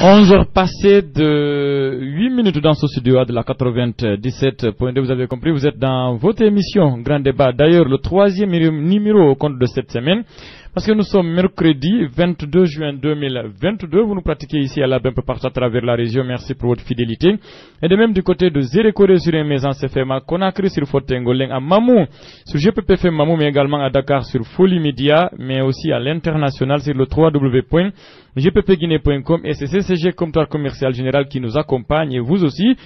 11h passées de 8 minutes dans ce studio de la 97.2. Vous avez compris, vous êtes dans votre émission Grand Débat. D'ailleurs, le troisième numéro au compte de cette semaine. Parce que nous sommes mercredi 22 juin 2022. Vous nous pratiquez ici à la un peu partout à travers la région. Merci pour votre fidélité. Et de même du côté de Zérékoré sur les maisons CFM, Conakry sur Fortengoleng, à Mamou sur GPPFM Mamou, mais également à Dakar sur Folie Media, mais aussi à l'international sur le www.gppguinée.com et c'est CCG Comptoir Commercial Général qui nous accompagne. Et vous aussi,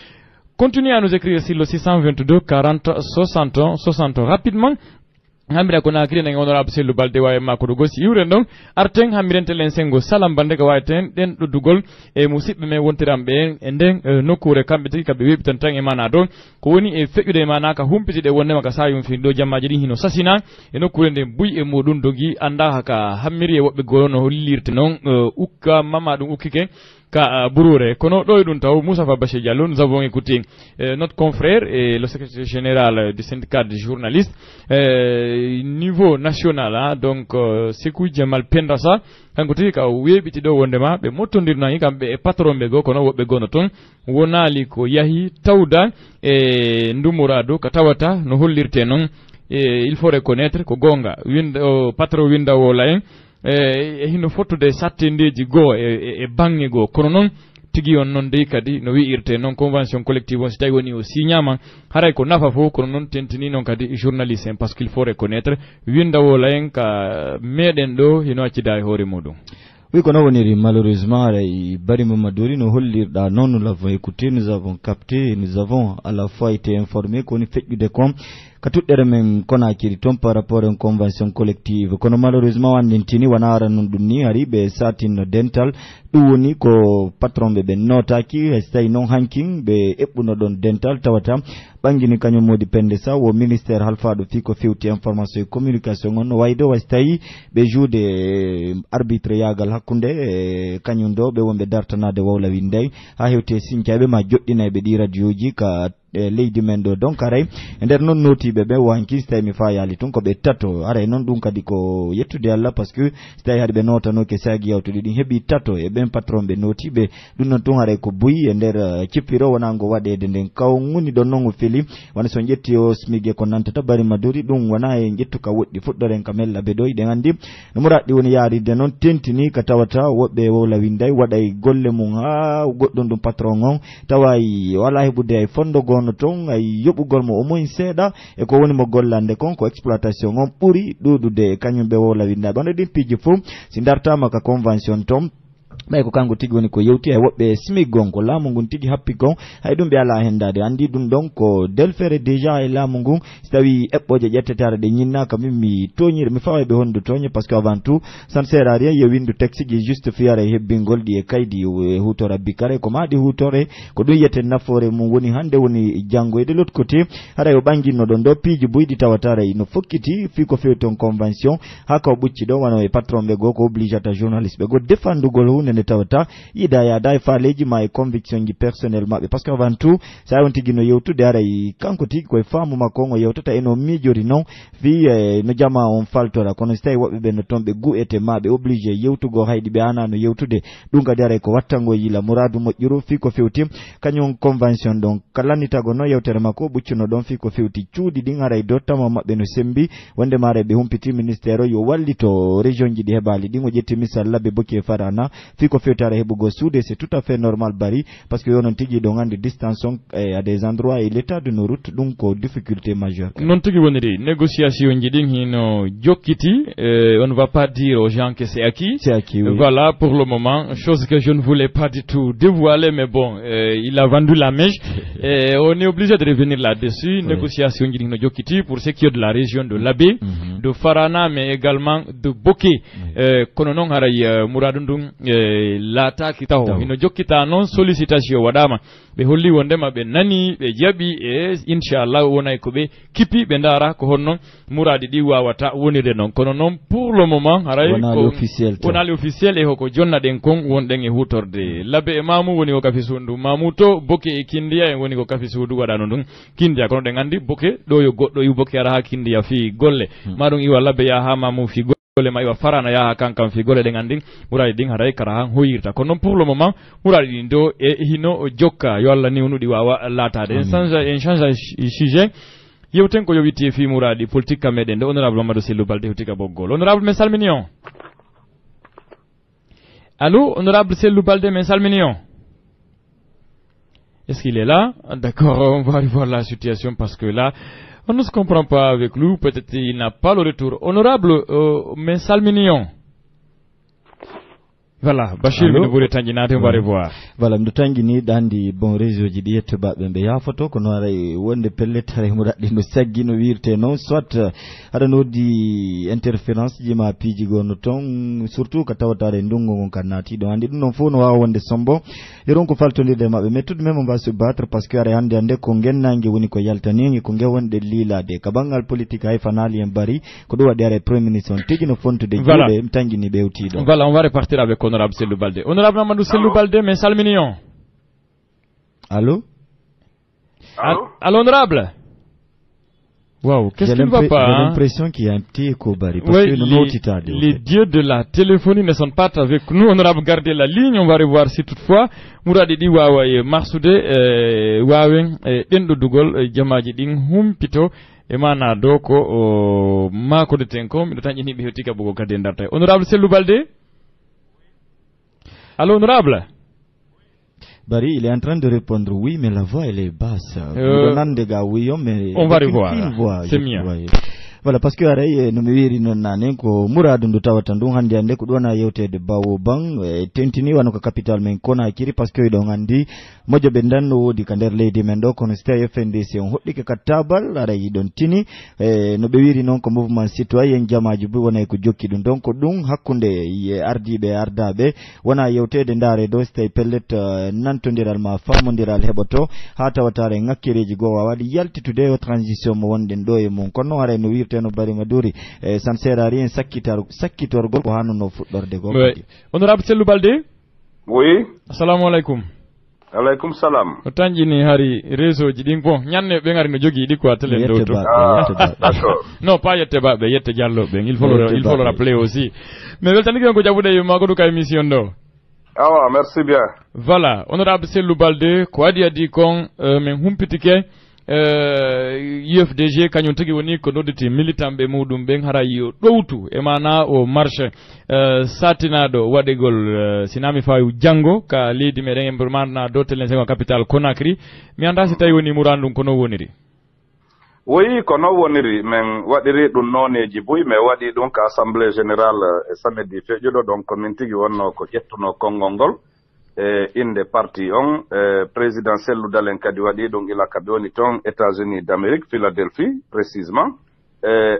continuez à nous écrire sur le 622 40 61 60 rapidement. Hamira Conakry na honorable Selou Balde waye makodo gosi iwre non arten hamirente len sengo salam bande ka wayten den do dugol e musibbe me wontirambe e den nokure kambe tigi kambe webitan tan e mana don ko woni e fejude e mana ka humpiti de wonne maka sayum fi do jammaji di hino sasina e nokure de buy e modun dogi anda haka hamiri e wobbe gono hollirte non ukka mama dum ukkike ka Bouroré. Kono doydun taw Moustapha Bachir Diallo, nous avons écouté notre confrère et le secrétaire général du syndicat des journalistes niveau national hein, donc Sekou Jamal Pendassa kanko ka webiti do wondema be motondirna yi kambe e patron be go kono wobbe gono ton wonali ko yahi tawda e ndumurado ka tawata no hollirte non il faut reconnaître ko gonga windo patron winda wolaen hino fottude sattendeji go e bangi go kono non tigi on non dey kadi no wi'irte non convention collective on stay woni o signama haray ko nafa fo kono non tentini non kadi journaliste parce qu'il faut reconnaître winda wola en ka meden do hino accida hore modum. Oui, qu'on a onéré malheureusement, Barry Mamadori nous hollirda non, nous l'avons écouté, nous avons capté, et nous avons à la fois été informés qu'on est fait du décompte. Ka tuddere men Conakry ton par rapport à une convention collective kono malheureusement wandintini wanara nundunni hari be satin dental duwoni ko patron be notaki stay non hanking be ebbuno don dental tawata bangini kanyo modi Pendessa wo ministère halfado fiko fewti information et communication on waydo wastay be jude arbitre yagal hakkunde kanyundo be wonbe dartanade wawla windey ha hewte sinkiabe ma joddina be di radioji ka leydi mendo donc aray nder non noti be wanki stay mi fa yali tun ko be tato aray non dum kadi ko yettude Allah parce que stay hadi be nota no ke sagi yawtude din hebi tato e ben patron be noti be dun non tun aray ko buyi e nder cippiro wonango wadede den kaw nguni don non fili wana so jetti o smige ko nanta Barry Madori dum wana e jettu ka woddi fuddoren kamella be doy de andi no muradi woni yaari de non tentini ka tawata wobbe wola winday waday golle mum ha goddon dum patron on tawai wala hebude ay fondo no ton ay yobugol mo o moy seeda e ko woni mo gollande kon ko exploitation on puri dudude kanyum be wola winda bande din piji fu si dartama ka convention tom bay ko kango tigi woni ko yewti ay wobbe smigon ko lamu ngun tigi happi gon hay dum be ala hendade andi dum don ko delfere déjà e lamu ngun stawi ebboje jettetare de nyinna kam mi toñire mi faway be hondo toñe parce que avant tout ça ne sert à rien ye windu taxi gi juste fiare hebbingol di e kaydi e hutora bikare ko madi hutore ko dum yete nafore mum woni hande woni jango e de l'autre côté hara yo bangino don do piji buydi tawatare no fokkiti fi ko fewton convention hako bucci do wano e patron be go ko obligata journaliste be go defandugol ne tawata ida ya dai faleji ma e conviction gi personnel mabbe parce que avant tout ça on tigi no yewtude aray kanko tigi ko famu makongo yewtata eno mijori non vi no jama on faltora kono stay wobbe be no tombe gu ete mabbe obligé yewtugo haydi be ana no yewtude dunga dare ko wattango yila muradu mojjuro fi ko fewti kanyon convention donc kalanita go no yewtere mako buccuno don fi ko fewti cuudi din aray dottama mabbe no sembi wonde mare be humpiti ministère yo wallito région ji di hebali dingo jetti misal labbe bokke farana ko fetare hebugo soude c'est tout à fait normal Barry parce que on tigi do ngande distance à des endroits et l'état de nos routes donc difficulté majeure non tigi woniri négociation jidin hino jokkiti on ne va pas dire aux gens que c'est acquis oui. Voilà pour le moment chose que je ne voulais pas du tout dévoiler mais bon il a vendu la mèche et on est obligé de revenir là-dessus oui. Négociation jidin hino jokkiti pour ce qui est de la région de Labé de Farana mais également de Boké kono non haray muradundum lata kitaho ino jokkita non sollicitation wadama be holli wondema be nani be jabi e inshallah wonay ko be kipi be ndara ko honno muradi di wawata wonire non kono non pour le moment haray ko wonali officiel e hoko jonna den kon wonden e hutorde labe e mamu woni ko kafi sundu mamu to Boke e kindiya e woni ko kafi sudu wadano dum kindiya kono de ngandi Boke do yo goddo yu Boke ara ha kindiya fi golle madum iwa labe ya ha mamu fi gole mai wa farana ya kan fi gole den andin muradi din haray kara hoyirta ko non pour le moment muradi ndo e hino jokka yo Allah ni wonudi wawa latade en change sujet yewten ko yowiti fi muradi politique meden de honorable Mamadou Sellou Balde hutika boggol honorable men salminion allô honorable Sellou Balde men salminion. Est-ce qu'il est là? D'accord, on va aller voir la situation parce que là on ne se comprend pas avec lui, peut-être il n'a pas le retour. Honorable men salminion. Voilà, Bachir mi voulait tanginate on va revoir. Voilà, mdo tangini dandi bon réseau ji diete ba be ya photo ko no ray wonde pelletare mo daddi no saggi no wirte non soit ada no di interférence ji ma piji gono ton surtout ka tawatare ndungo ngon kanati do andi dum fo no wa wonde sombo yeron ko faltolide mabbe mais tout de même on va se battre parce que are hande ande ko gennange woni ko yaltani ko gewonde lilade ka bangal politique ay fanali en bari ko do wadi are premier ministre tigi no fontude juude mtangini bewti do. Voilà, on va repartir avec honorable Sellou Balde. Honorable Mamadou Sellou Balde, mais salminion. Allô? Allô, honorable? Waouh, qu'est-ce qui ne va pas? J'ai l'impression qu'il y a un petit écho, Barry, parce oui, que les dieux de la téléphonie ne sont pas avec nous. Honorable, gardez la ligne, on va revoir si toutefois Mouradi di wawa Marsoude wawen dendo dugol jamaji din humpito e mana doko mako de tenko mi tanji ni be hotika bugo kade ndarta. Honorable Sellou Balde? Allô, honorable? Barry, il est en train de répondre oui, mais la voix elle est basse. On va revoir. C'est mieux. Voilà, parce que aray no mi wiri non nanen ko muradu ndu tawata ndu hande ande ko dona yewtede bawo bang tentini wano ko capital men kona kiri parce que do ngandi mojo be danno wodi ka der leydi men do kono stay FNDC on hoddike ka tabal aray don tini no be wiri non ko mouvement citoyen jamaaji bu wona ko jokki dum donc dum hakkunde ardibe ardabe wona yewtede ndare do stay pellet nantondiral ma famondiral heboto ha tawatare ngakkireji go wawadi yaltitude o transition mo wonden do e mon kono aray no wirte no bari maduri ça ne sert à rien sakkitor gol ko hanno fuddorde go. Honorable Sellou Balde? Oui. Assalamu alaikum. Alaikum salam. O tanjini hari réseau ji din bon nyanne be ngari no jogi di ko tele do to. D'accord. Non, pas yette ba be yette jallo be il faut le rappeler aussi. Mais weltani ko jabude magodu ka émission do. Ah, merci bien. Voilà, honorable Sellou Balde ko adi kon men humpitike UFDG kanyum tagi woni ko nodditi militant be mudum ben harayo dowtu e mana o marche satinado wadegol sinami fayu jango ka leydi meden en burmana do telen capital Conakry mi anda si tawi woni murandum kono woniri. Oui, kono woniri men wadiri dum noneji buy me wadi donc assemblée générale samedi fejudo donc min tigi wonno ko jettuno kongol inde parti on président Sellou Dalen kadi wadi donc ila kaboni ton États-Unis d'Amérique Philadelphie précisément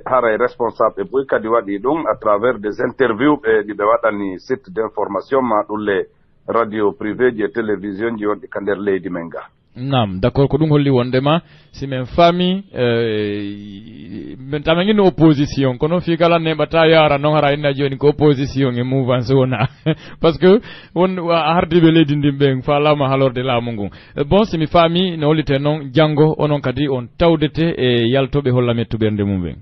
haray responsable buy kadi wadi donc à travers des interviews di be wadani site d'information ma dulle radio privé et télévision ji wonde kander leydi menga. Nam, d'accord, ko dum holli wondema si men fami men tamangin opposition kono fi kala ne bata yara non hara ina joni ko opposition e mouvance wona parce que won hardi be leydi ndimbe fa lama halorde la mungu bon si mi fami no holite non jango onon kadi on tawdete e yaltobe holla mettube ndemumbe.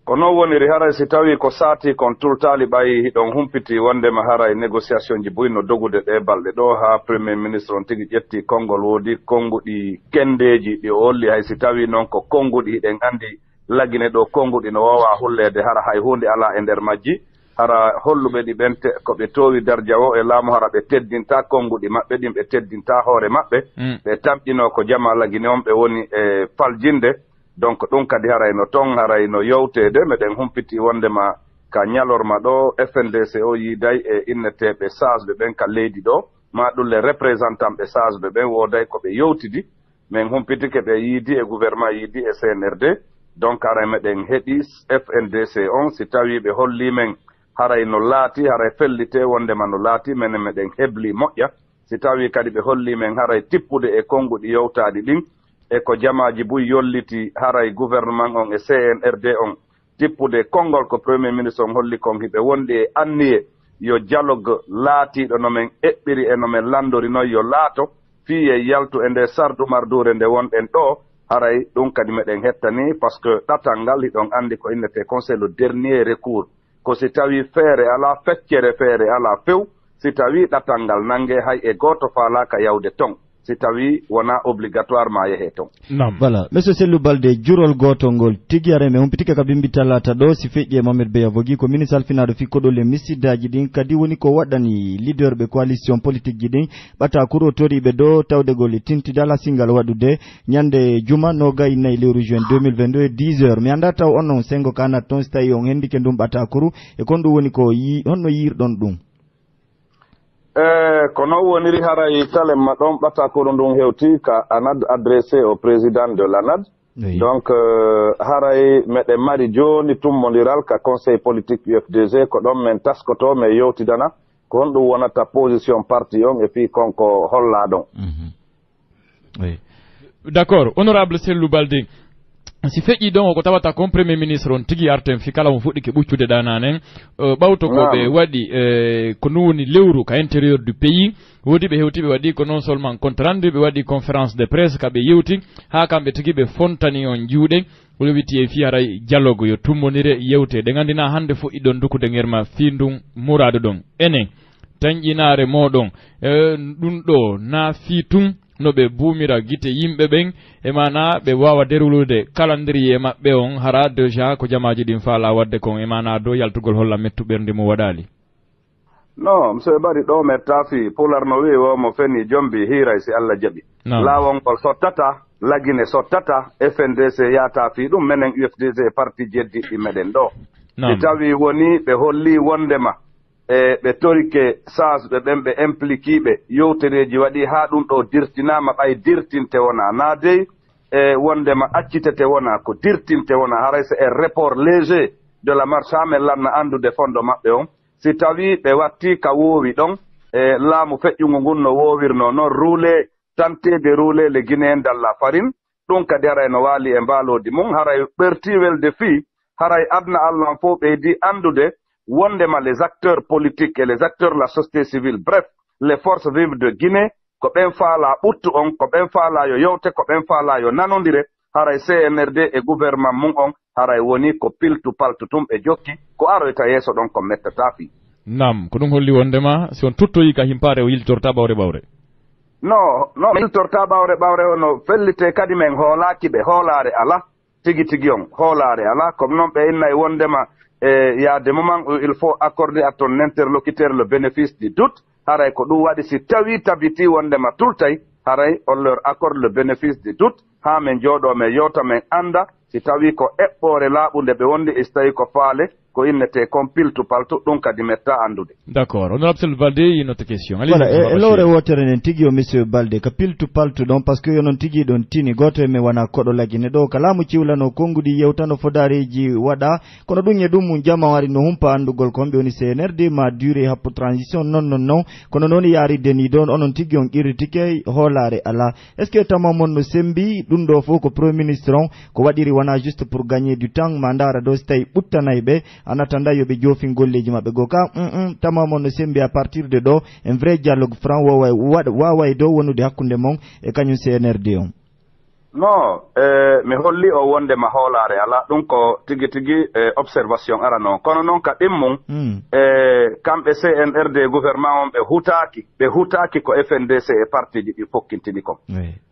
Kono woniri haray si tawi ko saati kon tultali ɓayi hiɗon humpiti wondema haray négociation ji buyno dogude ɗe balɗe ɗo ha premier ministre on tigi ƴetti konngol woodi konnguɗi kendeji ɗi o holli hay si tawi noon ko konnguɗi hiɗen andi lagine ɗo konnguɗi no wawa hullede hara hay hunde ala e nder majji hara holluɓe ɗi ɓen koɓe towi dardia o e laamu hara ɓe teddinta konnguɗi maɓɓe ɗin ɓe teddinta hoore maɓɓe ɓe tamƴino ko jama lagine on ɓe woni e faljinde. Donc ɗum kadi harayno ton harayno yowtede meɗen humpiti wondema ka ñalorma ɗo FNDC o yiiday e inneteɓe sageɓe ɓen ka leydi ɗo ma ɗulle représentant ɓe sageɓe ɓen woday koɓe yowtidi min humpitike ɓe yiidi e gouvernement yiidi e CNRD donc haray meɗen heeɗi FNDC on si tawi ɓe holli men haray no laati haray fellite wondema no laati menen meɗen hebli moƴƴa si tawi kadi ɓe holli men haray tippude e konnguɗi yowtaɗi ɗin e ko jamaji buy yolliti haray gouvernement on e CNRD on tippude konngol ko premier ministre on holli kon hiɓe wonɗi e anniye yo dialogue laatiɗo no men eɓɓiri e no men landori noon yo laato fiye yaltu e nde sardu mardure nde wonɗen ɗo haray ɗum kadi meɗen hettani par ce que ɗatal ngal hiɗon andi ko innete conseil le dernier recours ko si tawi feere ala feccere feere ala few si tawi ɗatal ngal nange hay e goto faalaka yawde ton si tawi wona obligatoire ma yehe ton. Voilà, monsieur Sellou Balde jurol goto ngol tigi areme on pitike ka bimbi talata do si feƴƴe Mamed Beya Vogi ko ministre alfinado fikkoɗo le missidaji ɗin kadi woni ko waɗani leader ɓe coalition politique ji ɗin ɓata kuro toriɓe do tawdegol tintidala singal waɗude ñande juma no gayi nayyi lewru juin 2022 10h mi anda taw on non sengo kanat ton so tawi on hendike ɗum ɓata kuru e kon ɗum woni ko honno yirɗon ɗum. Ko non woniri haray talemma ɗon ɓatakuru ndun hewti ka ANAD adressé au président de l'ANAD. Oui. Donc haray meɗen mari joni tummodiral ka conseil politique UFDG ko ɗon men taskoto men yewtidana ko hon ɗum wonata position parti on et puis konko holla ɗon. Oui. D'accord, honorable Sellou Balde. Si feƴƴi ɗon ko tawata kon premier ministre on tigi arten fi kala mo fuɗɗike ɓuccude ɗananen ɓawto ko ɓe waɗi ko ɗum woni lewru ka intérieur du pays wodi ɓe hewti ɓe waɗi ko non seulement compte rendu ɓe waɗi conférence de presse ka ɓe yewti ha kamɓe tigi ɓe fontani on juuɗe o witi e fi haray dialogue yo tummonire yewte ɗe gandina hande fuɗɗi ɗon dukkude ngerma fi ndun muradu ɗon enen tañƴinare moɗon ɗum ɗo na fi tun no ɓe buumira gite yimɓe ɓen e mana ɓe wawa déroulude calendrier maɓɓe on hara déjà ko jamaji ɗin faala wadde kon e mana do yaltugol holla mettu ɓernde mo waɗali. Non monsieur ɓari ɗo metta fi pular no wi wo mo feni jombi hiray si Allah jaɓi lawongol sottata lagine sottata FNDC yata fi ɗum menen UFDG parti jeddiɗɗi meɗen ɗo si tawi woni ɓe holli wondema ɓe torike sasɓe ɓen ɓe impliqué ɓe yewtereji waɗi ha ɗum ɗo dirtinama ɓay dirtinte wona na dey wondema accitete wona ko dirtinte wona haray c'est un report léger de la marche ha men lanna andude fondo maɓɓe on si tawi ɓe watti ka wowi ɗon laamu feƴƴugo ngun no wowirno noon roulé tenté de rouler le guinéen dans la farine ɗum kadi haray no waali e mbalodi mum haray ɓertiwel de fi haray adna allah fof ɓeydi andude wondema les acteurs politiques et les acteurs de la société civile, bref, les forces vives de Guinée, ko ɓen faala ɓuttu on, ko ɓen faala yo yewte, ko ɓen faala yo nanodire, haray CNRD e gouvernement mum on, haray woni ko piltu paltu tum ɓe jokki, ko aroyta yeeso ɗon ko mettata fi. Nam, ko ɗum holli wondema, si on tuttoyi ka himpare o yiltorta ɓawre ɓawre. No, yiltorta ɓawre ono fellite kadi men hoolaki ɓe hoolare ala, tigi tigi on, hoolare ala, comme non ɓe inna e wondema, il y a des moments où il faut accorder à ton interlocuteur le bénéfice du doute. Haray ko ɗum waɗi si tawi tabiti wondema tultay haray on leur accorde le bénéfice du doute ha men jooɗo men yewta men anda si tawi ko eɓɓore laaɓude ɓe wondi e so tawi ko faale ko innete kon piltu paltu ɗum kadi metta andude. D'accord, honorable Sellou Balde une autre question. Voilà, e lowre wotere nen tigi o monsieur Balde ka piltu paltu ɗon par ce que yonon tigi ɗon tini goto e men wona koɗo lagine ɗo kalamu ciwlano konngudi yewtano fodareji waɗa kono ɗum e ɗum jama wari no humpa andugol ko homɓe woni CNRD ma duré happo transition non kono noon yaaride ni ɗon onon tigi on qirritike hoolare ala est ce que tamamon no sembi ɗum ɗo fof ko premier ministre on ko waɗiri wona juste pour gagner du temps ma ndara ɗo so tawi ɓuttanayi ɓe anatanda yoɓe joofin golleji maɓɓe go ka tamamon no sembi à partir de ɗo un vrai dialogue franc waway dow wonude hakkunde mon e kañum CNRD on. Non mi holli o wondema hoolare ala ɗum ko tigi tigi observation ara noon kono noon ka ɗimmum kamɓe CNRD gouvernement on ɓe hutaki ko FNDC e parti ji ɗi fokkintini kon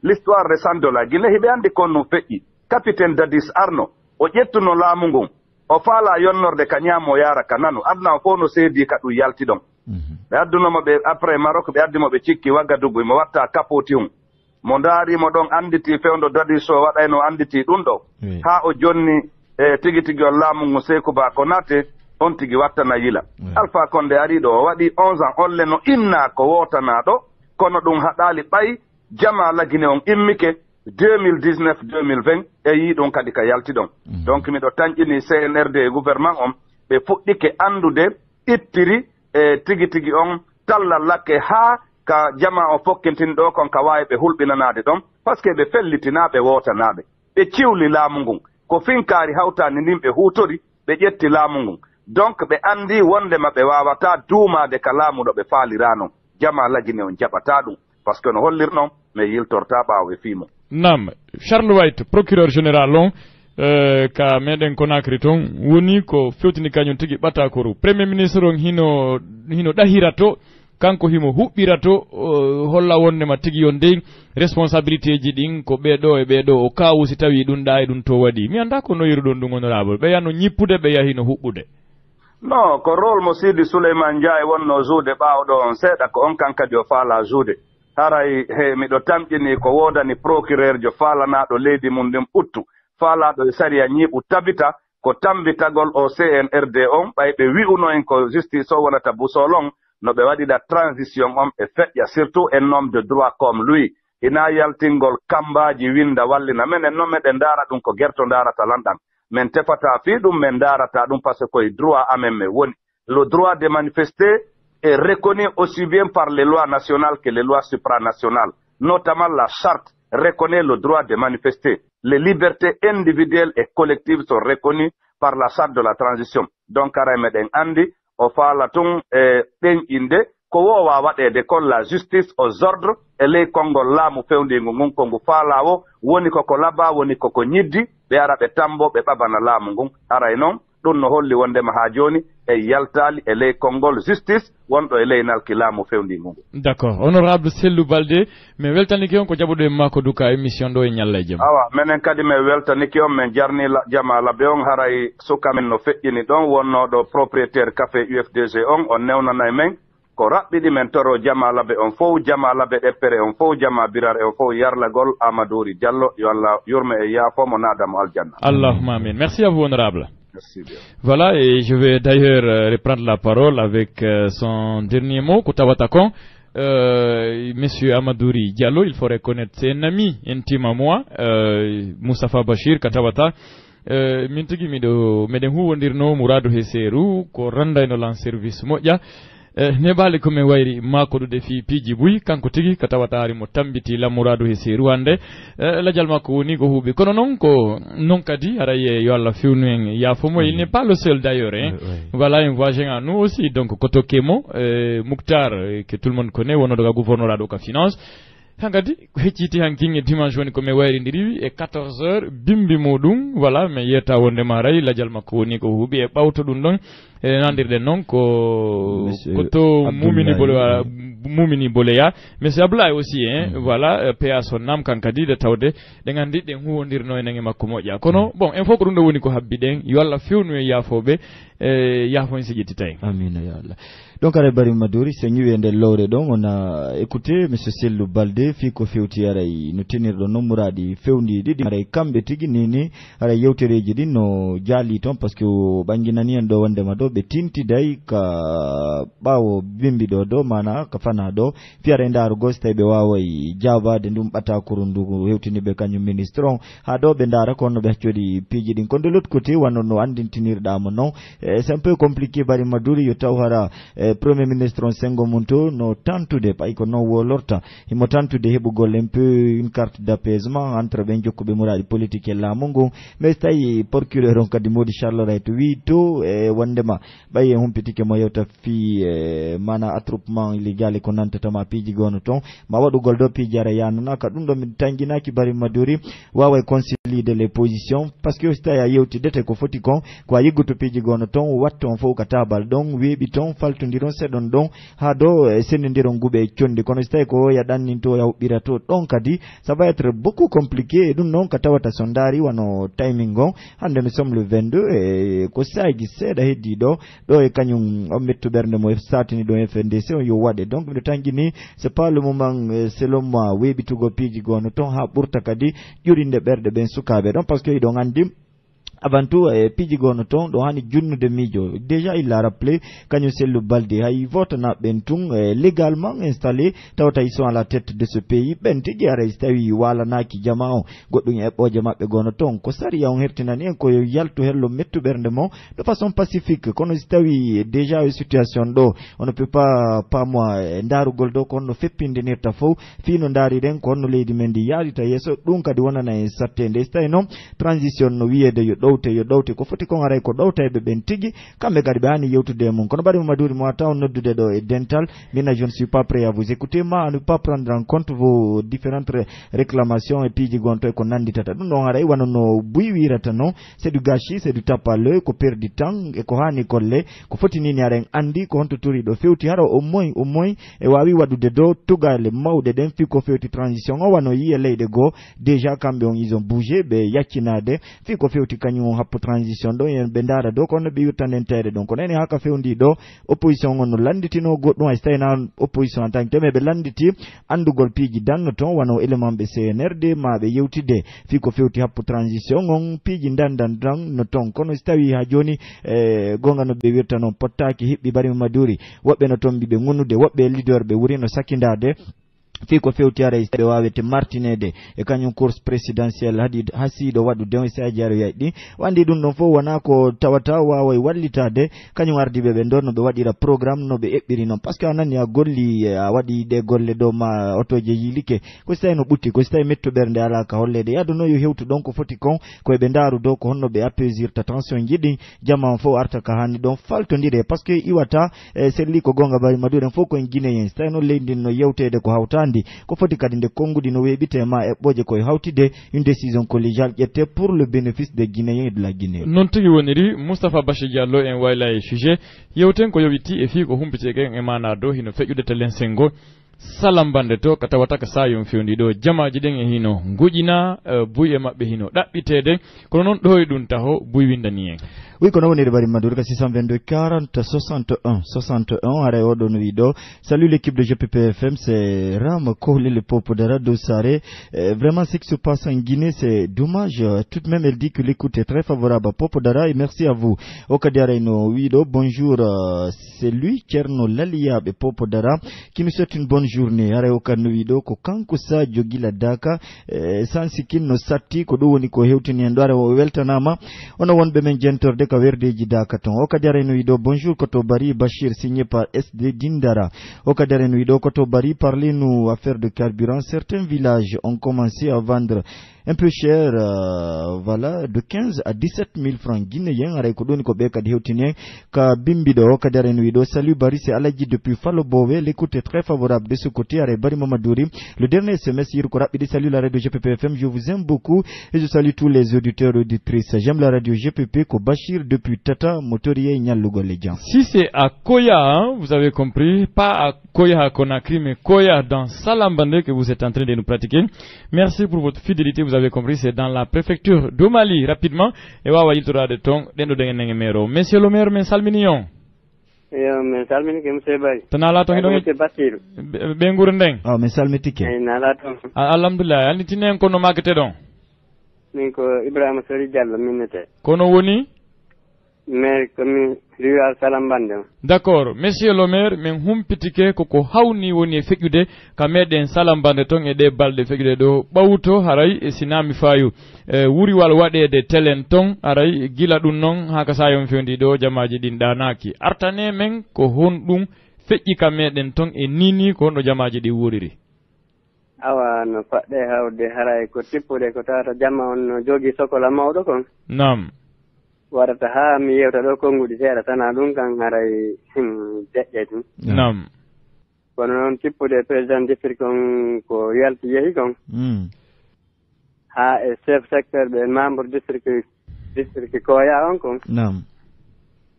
l'histoire récente de la Guinée hiɓe andi kon num feƴƴi capitaine Dadis Arno o ƴettuno laamu ngun o faala yonnorde ka ñaamo yara ka nanu adna o fof no seedi ka ɗum yalti ɗon ɓe addunomo ɓe après Maroc ɓe addimo ɓe cikki Wagadugu mo watta kapoti um mo ndaarimo ɗon anditi fewndo Dadis o waɗayno anditi ɗum ɗo ha o jonni tigi tigi on laamu ngu Sékou Ba Konaté on tigi wattana yila Alpha Condé ari ɗo o waɗi 11 ans olle no inna ko wotanaɗo kono ɗum haɗali ɓay jama lagine on immike 2019-2020 e yi ɗum kadi ka yalti ɗon donc miɗo tañƴini CNRD e gouvernement on ɓe fuɗɗike andude ittiri e tigi tigi on tallal lakke ha ka jama o fokkintini ɗo kon ka wawi ɓe hulɓinanade ɗon par ce que ɓe fellitinaɓe wotanaɓe ɓe ciwli laamu ngun ko finkari hawtani ndin ɓe hutori ɓe ƴetti laamu ngun donc ɓe andi wondema ɓe wawata duumade ka laamu ɗo ɓe faalirano jama lagine on jaɓata ɗum par ce que no hollirnon mais yiltorta ɓaawo e fiimo. Nam, Charles White, procureur général on, ka meden Conakry ton woni ko fewtini kañum tigi ɓata koru premier ministre on hino ɗahirato kanko himo huɓɓirato holla wondema tigi yon ndey responsabilité ji ɗin ko ɓeɗo e ɓeɗo o kawu si tawi ɗum ɗa e ɗum to waɗi mi anda ko noyiru ɗon ɗum honorable ɓe yano ñippude ɓe yahino huɓɓude. Non ko rôle mo Sidi Souleymane Ndiaye wonno juude ɓawɗo on seeɗa ko on kan kadi o faala juude haray he miɗo tamƴini ko wodani procureur jo faalanaɗo leydi mum ndin ɓuttu faalaɗo e saria ñiiɓu tabita ko tambitagol o CNRD on ɓay ɓe wi'uno en ko justice o wonata busolon no ɓe waɗiɗa transition on ɓe feƴƴa surtout en nom de droit comme lui ina yaltingol kambaji winda wallina men en noon meɗen ndaara ɗum ko gerto ndaarata lanɗan men tefata fii ɗum men ndaarata ɗum par ce que koye droit amen men woni le droit de manifester est reconnu aussi bien par les lois nationales que les lois supranationales notamment la charte reconnaît le droit de manifester les libertés individuelles et collectives sont reconnues par la charte de la transition donc aray meɗen andi o faala tun ɗen inde ko wowa waɗede kon la justice aux ordres e ley konngol laamu fewndingu ngun ko ngu faala o woni koko laba woni koko ñiddi ɓe ara ɓe tambo ɓe ɓabana laamu ngun aray noon ɗum no holli wondema ha joni e yaltali e ley konngol justice wonɗo e ley nalki laamu fewndingu ngu. D'accord honorable Sellou Baldé mi weltaniki on ko jaɓuɗo e makko duka émission ɗo e ñalla e jaam. Awa menen kadi mi weltaniki on min jarni jama laɓe on haray sukamen no feƴƴini ɗon wonnoɗo propriétaire café UFDG on newnana e men ko raɓɓiɗi men toro jama laɓe on fof jama laɓe ɗeppere on fof jama birar e on fof yarlagol Amadouri Diallo yo Allah yurme e yaafomo nadamo aljanna. Allahumma amin. Merci à vous honorable. Merci bien. Voilà, et je vais d'ailleurs reprendre la parole avec son dernier mot, Koutawatakon. Monsieur Amadouri Diallo, il faut reconnaître, c'est un ami intime à moi, Moustapha Bachir, Katawata. Min tigi meɗen huwondirno Mouradou Hesserou ko randayno lan service moƴƴa nebale ko min wayri makoɗude fi piiji buy kanko tigi ka tawatari mo tambiti Mouradou Hesserou hande ladial makko woni ko huuɓi kono noon ko non kadi araye yo Allah fewnu en yafomo il n'est pas le seul d'ailleurs hein. Voilà un voisin à nous aussi donc ko tokkemo Mouktar que tout le monde connaît wonoɗo ka gouverneur aɗo ka finance hangadi hecciti hankinge dimanche woni ko mi wayrindiri e 14h bimbi muɗum voilà mi yetta wonde ma ray ladial makko woni ko huuɓi e ɓawto ɗum ɗon e nandirɗen noon ko to mumini boleya monsieur Ablaye aussi hein voilà PA son nam kankadi de tawde ɗe gandi ɗen huwondirno e nange makko moƴƴa kono bon en fof ko ɗum ɗo woni ko habbi ɗen yo Allah fewnu e yaafoɓe yaafo en si ƴettita en amina ya Allah. Donc ara bari Madouri so ñiwi nder lowre ɗon on a écouté monsieur Sellou Baldé fi ko fewti aray no tenirɗo noon muraadi fewndi ɗiɗi aray kamɓe tigi nini aray yewtereji ɗin no jaali toon par ce que ɓanginani en ɗo wondema ɗo ɓe tintiday ka ɓaawo bimbi ɗo mana ka fana ɗo fiyara ndarugo so tawi ɓe waway jabade ndum ɓatakuru ndu hewtiniɓe kañum ministre on ha ɗo ɓe ndara ko no ɓe accodi piiji ɗin kono de l'autre côté wanno no andintinirɗamo noon c'est un peu compliqué bari Madouri yo taw hara premier ministre on sengo mum to no tantude pay ko non wolorta himo tantude heɓugol un peu une carte d'apaisement entre ɓen jokkuɓe muraɗi politique e laamu ngun mais tawi procureur on kadi modi Charles Ray to wi to wondema ɓay e humpitike mo yewta fi mana attroupement illégal ko nantatama piiji gono ton ma waɗugol ɗo piiji ara yanana ka ɗum ɗo mi tanguinaki bari Madouri wawa concilier les positions parce que so tawi a yewtidete ko foti kon ko a yiggoto piiji gono ton watta on fof ka tabal ɗon weeɓi ton faltodiron seɗon ɗon ha ɗo sendodiron guuɓe condi kono so tawi ko yaɗannin to yawɓira to ɗon kadi ça va être beaucoup compliqué e ɗum noon ka tawata so daari wano timing on hande nous sommes le 22 e ko sayji seeɗa heddi ɗo e kañum on mettu ɓernde mo satini ɗo FNDC on yo waɗe donc miɗo tangguini c'est pas le moment selon moi weeɓitugo piiji gono ton ha ɓurta kadi ƴurinde ɓerɗe ɓen sukaɓe ɗon par ce que iɗon andi avant tout piiji gono ton ɗo hani junnude miijo déjà il l'a rappelé kañum Sellou Baldé hay vote na ɓen tun légalement installé tawata ils sont à la tête de ce pays ɓen tigi ara so tawi walanaki jama on goɗɗum eɓɓoje maɓɓe gono ton ko sariya on hertinani en koyo yaltu hello mettu ɓernde mon de façon pacifique kono so tawi déjà situation ɗo on ne peut pas moi darugol ɗo ko honno feppindenirta fof fino daariɗen ko honno leydi men ndi yarita yeeso ɗum kadi wonana en sattede so tawi noon transition no wiyede yo ɗo ɗowte ko foti kon aray ko ɗowta ben tigi kamɓe kadi ɓe hani yewtude mum kono ɓaɗi Mamadou mo taw noddude ɗo e dental mina je ne suis pas prêt à vous écouter ma à ne pas prendre en compte vos différentes réclamations et piiji gonto e ko nanditata ɗum ɗon aray wano no buy wirata non c'est du gâchis c'est du tape à l'œil ko perdi temps e ko hani kolle ko foti nini aren andi ko honto tori ɗo fewti hara au moins e wawi waɗude dow tugale mawɗe ɗen fi ko fewti transition o wano yiye leyɗe goo déjà kamɓe on ils ont bougé ɓe yaccinade fi ko fewti kañum on happo transition ɗo en ɓe ndaara dow kono ɓe wirtanentede donc kono ene haka fewndi ɗo opposition on no landitino goɗɗum hay so tawina opposition en tant que teme ɓe landiti andugol piiji danno toon wano élément ɓe CNRD ma ɓe yewtide fi ko fewti happo transition on piiji dandan dan no toon kono so tawi ha joni gonga no ɓe wirta noon pottaki hiɓɓi bari Maduri woɓɓe no toon mbiɓe ŋunnude woɓɓe leader ɓe wuri no sakkindade fi ko fewti ara ɓe wawete martinede e kañum course présidentielle hasiɗo waɗu dew saji aro yayɗi wandi ɗum ɗon fof wona ko tawata wawa wallitade kañum ardiɓe ɓe ndon no ɓe waɗira programme no ɓe eɓɓiri noon par ce que a nani a golli a waɗi ɗe golle ɗo ma otoje yilike ko so tawi no ɓutti ko so tawi metto ɓerde ala ka hollede yaadu no yo hewtu ɗon ko foti kon koye ɓe ndaaru dow ko honno ɓe appaisirta tension jiɗi jamma on fof arta ka hanni ɗon faltodire par ce que iwata selli ko gonga bari maduɗen fof koye guinéen so tawi noon leydi no yewtede ko hawtandi ko foti kadi nde konngudi no weɓite ma eɓɓoje koye hawtide une décision collégiale ƴette pour le bénéfice des Guinéens et de la Guinée non tigi woniri Moustapha Bachir Diallo en wayla e sujet yewten ko yowiti e fi ko humpiteken e mana do hino feƴƴude telen sengo salambande to ka tawata ka sayon fewndi ɗo jamaji ɗen e hino guƴina buy e maɓɓe hino ɗaɓɓitede kono noon ɗo e ɗum taho buy windani en oui kono woni bari Madour ka 622 40 61 ara oɗo no wi ɗo salut l'équipe de GPP FM c'est Ram Kohli le peuple de Radio Saré vraiment ce qui se passe en Guinée c'est dommage tout de même elle dit que l'écoute est très favorable à Popo Dara et merci à vous okadi ara no wi ɗo bonjour c'est lui Thierno Laliyaɓe Popo Dara qui nous souhaite une bonne journée ara okadi no wi ɗo ko kanko Sadio Gila Daka sans sikin no satti ko ɗo woni ko hewtini en ɗo ara o weltanama ono wonɓe men jentorde ka werdeji Daka ton o kadi ara no wi ɗo bonjour koto Bari Bachir signé par SD Dindara o kadi ara no wi ɗo koto Bari parlez-nous affaire de carburant certains villages ont commencé à vendre un peu cher voilà de 15 à 17 000 francs guinéens aray ko ɗoni ko ɓe kadi hewtini ka bimbiɗo o kadi ara no wi ɗo salut Bari c'est Aladji depuis Falo Bowe l'écoute est très favorable de ce côté aray Bari Mamadouri le dernier SMS yir ko raɓɓiɗi salut la radio GPP FM je vous aime beaucoup et je salue tous les auditeurs et auditrices j'aime la radio GPP ko Bachir depuis Tata Motorier Nyalugol les gens si c'est à Koya hein, vous avez compris pas à Koya à Conakry mais Koya dans Salambande que vous êtes en train de nous pratiquer merci pour votre fidélité vous avez compris c'est dans la préfecture de Mali rapidement et wawa yiltorade ton ɗenɗo dengen mero monsieur le maire men salmini on yo min salminike monsieur Bari tana ton monsieur Basiru ɓe nguru ndeng min salmitike nala toon alhamdulillah anditinen kono magate ɗon min ko Ibrahima Sori Diallo minnete kono woni maire commune rural Salambande d'accord monsieur le maire min humpitike koko hawni woni e feƴƴude ka meɗen Salambande ton e ɗe balɗe feƴƴude ɗo ɓawto haray e sinami fayu wuriwal waɗede telen ton haray gila ɗum noon haka sayon fewndi ɗo jamaji ɗin ɗanaki artane men ko hon ɗum feƴƴi ka meɗen ton e nini ko honɗo jamaji ɗi wuriri awa no paɗɗe hawde haray ko tippude ko tawata jamma on no jogui sokola mawɗo kon nam warata ha mi yewta ɗo konngudi seeɗa tana ɗum kan haray deƴƴe tun nam kono noon tippude président district kon ko yalti yeehi kon ha e chef secteur ɓe membre district koya on kon nam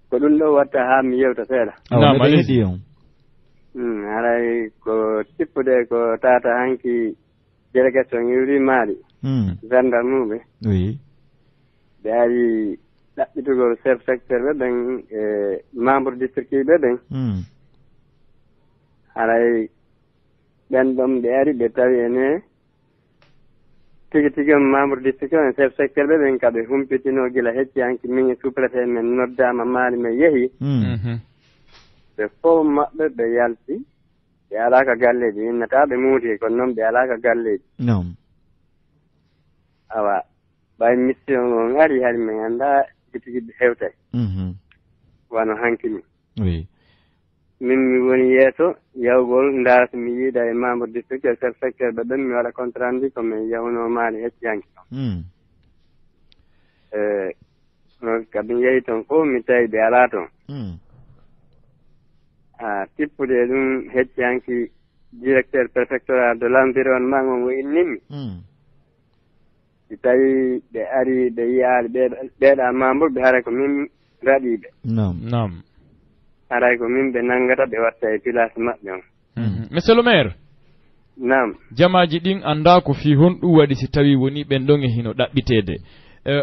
ko ɗum ɗo watta ha mi yewta seeɗa nam heeɗi on haray ko tippude ko tata hanki délégation iwri maali gendarme ɓe oui ɓe ari ɗaɓɓitugol chef secteur ɓe ɓen e membre district ɓe ɓen haray ɓen ɗon ɓe ari ɓe tawi ene tigi tigi membre district o e chef secteur ɓe ɓen kaɓe humpitino gila hecci hanki min e sous préfet men noddama maali men yeehi ɓe fof maɓɓe ɓe yalti ɓe alaka galleji innata ɓe muuti kono noon ɓe alaka galleji non awa ɓay mission on ari hari min annda tigi ɓe hewtay wano hanki min oui min mi woni yeeso yawgol ndaarata mi yiida e membre district e chef secteur ɓe ɓen mi waɗa compte rendu komin yawno maali hecci hanki kaɓe yehi toon fof mi tawi ɓe alaa toon tippude ɗum heccanki directeur préfectoral de l' environnement on o innimi si tawi ɓe ari ɓe yiyaali ɓeeɗa membre ɓe haray ko min raɗiiɓe nam haray ko min ɓe nanngata ɓe watta e place maɓɓe on monsieur le maire nam jamaji ɗin annda ko fii honɗum waɗi si tawi woni ɓen ɗon e hino ɗaɓɓiteede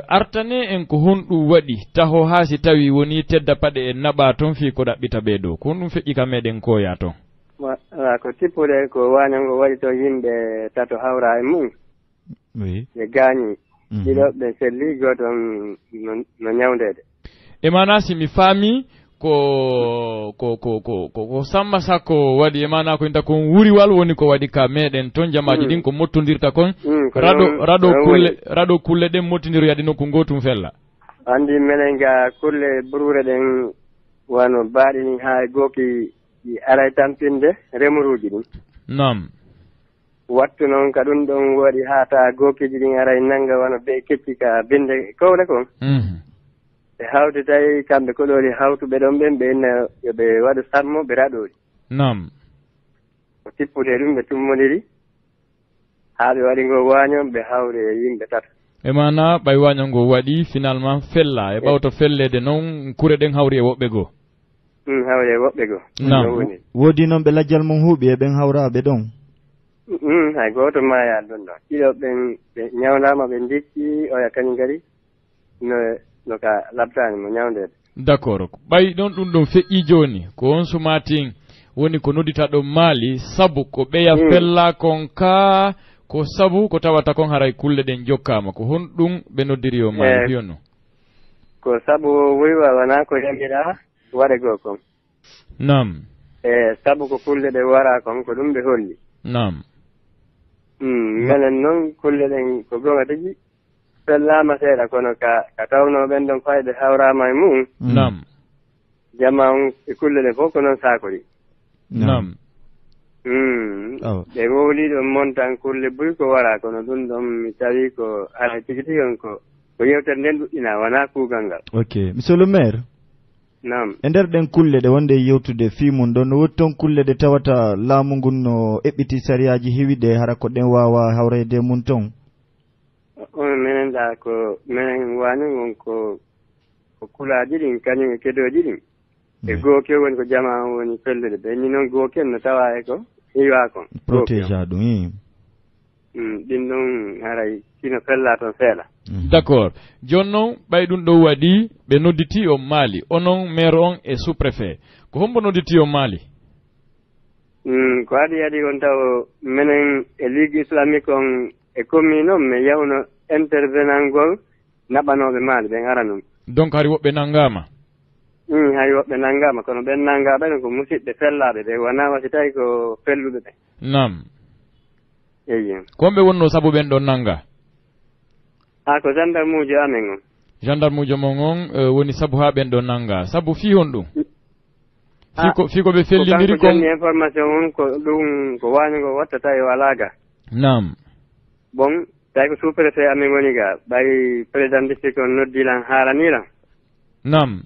artane en ko honɗum waɗi taho haa si tawi woni tedda paɗe en naɓa toon fii ko ɗaɓɓita ɓee ɗo ko honɗum feƴƴi ka meɗen koya toon wala ko tippude ko wañango waɗi to yimɓe tato hawra e mum ɓe gaañi ɗiɗo ɓe selli gooto no ñawndede e mana si mi faami ko Samba Sakko waɗi e mana ko inta kon wuriwal woni ko waɗi ka meɗen toon jamaji ɗin ko mottodirta kon raɗo kulle ɗen mottodiroyade nokku gotum fella andi minen ga kulle burure ɗen wano baaɗi ni ha gooki ɗi aray tampinde remuruji ɗin nam wattu noon ka ɗum ɗon waɗi haata gookiji ɗin aray nanga wano ɓe kecci ka binde kowle kon ɓe hawti tawi kamɓe koɗoli hawtuɓe ɗon ɓen ɓe inna yoɓe waɗa sammo ɓe raɗoli nam ko tippude ɗum ɓe tummodiri haa ɓe waɗi ngo waaño ɓe hawre yimɓe tata e mana ɓay waaño ngo waɗi finalement fella e ɓawto fellede noon kure ɗen hawri e woɓɓe goo hawre e woɓɓe goo nam woodi noon ɓe lajjal mum huuɓi e ɓen hawraɓe ɗon hay gooto maya ɗon ɗo ɗiɗo ɓen ɓe ñawndama ɓe ndicci oya kañum kadi no ka labtani mo ñawndede d' accord ɓay ɗon ɗum ɗon feƴƴi joni ko on sumatin woni ko noddita ɗon maali sabu ko ɓeya fella kon ka ko sabu ko tawata kon haray kulle ɗen jokkama ko honɗum ɓe noddiri o maali fiyonno ko sabu wuywa wona ko yagiɗa waɗe goo kon nam sabu ko kulle ɗe wara kon ko ɗum ɓe holli nam minen noon kulle ɗen ko gonga tigi fellama seeɗa kono ka tawno ɓen ɗon fayde hawrama e mum nam jama on e kulle ɗen fof ko noon saakori nam ɓe wowli ɗon montan kulle buy ko wara kono ɗum ɗon mi tawi ko ala tigi tigi on ko yewtere nden ɗuɗɗina wona kuugal ngal ok monsieur le maire nam e nder ɗen kulle ɗe wonde yewtude fimum ɗon no woni toon kulle ɗe tawata laamu ngun no eɓɓiti sariyaji hewiɗe hara ko ɗen wawa hawrede mum toon on minen ɗa ko minen wani on ko kulaji ɗin kañum e kedoji ɗin e gooke woni ko jama on woni fellude ɓe ni noon gooke no tawa e ko hiwa kon protégé a ɗum ɗin ɗon haray sino fella toon seeɗa d' accord joni noon ɓay ɗum ɗo waɗi ɓe nodditi on maali onon maire on e sous préfet ko hombo nodditi on maali ko adi adi on taw minen e ligue islamique on e commune on mi yawno intervenant ngol naɓanoɓe maali ɓen ara noon donc hari woɓɓe nanngama hay woɓɓe nanngama kono ɓen nanngaɓene ko musidɓe fellaɓe ɓe wona wasi tawi ko felluɓe ɓe nam eyi komɓe wonno sabu ɓen ɗon nannga ko gendarme uji amen on gendarme uji mon on woni sabu ha ɓen ɗon nannga sabu fi hon ɗum fi ko ɓe fellidiri kon information on ko ɗum ko wañugo wattata e walaga nam bon tawi ko sous préfet amen woni ga ɓay président district on noddilan haalaniran nam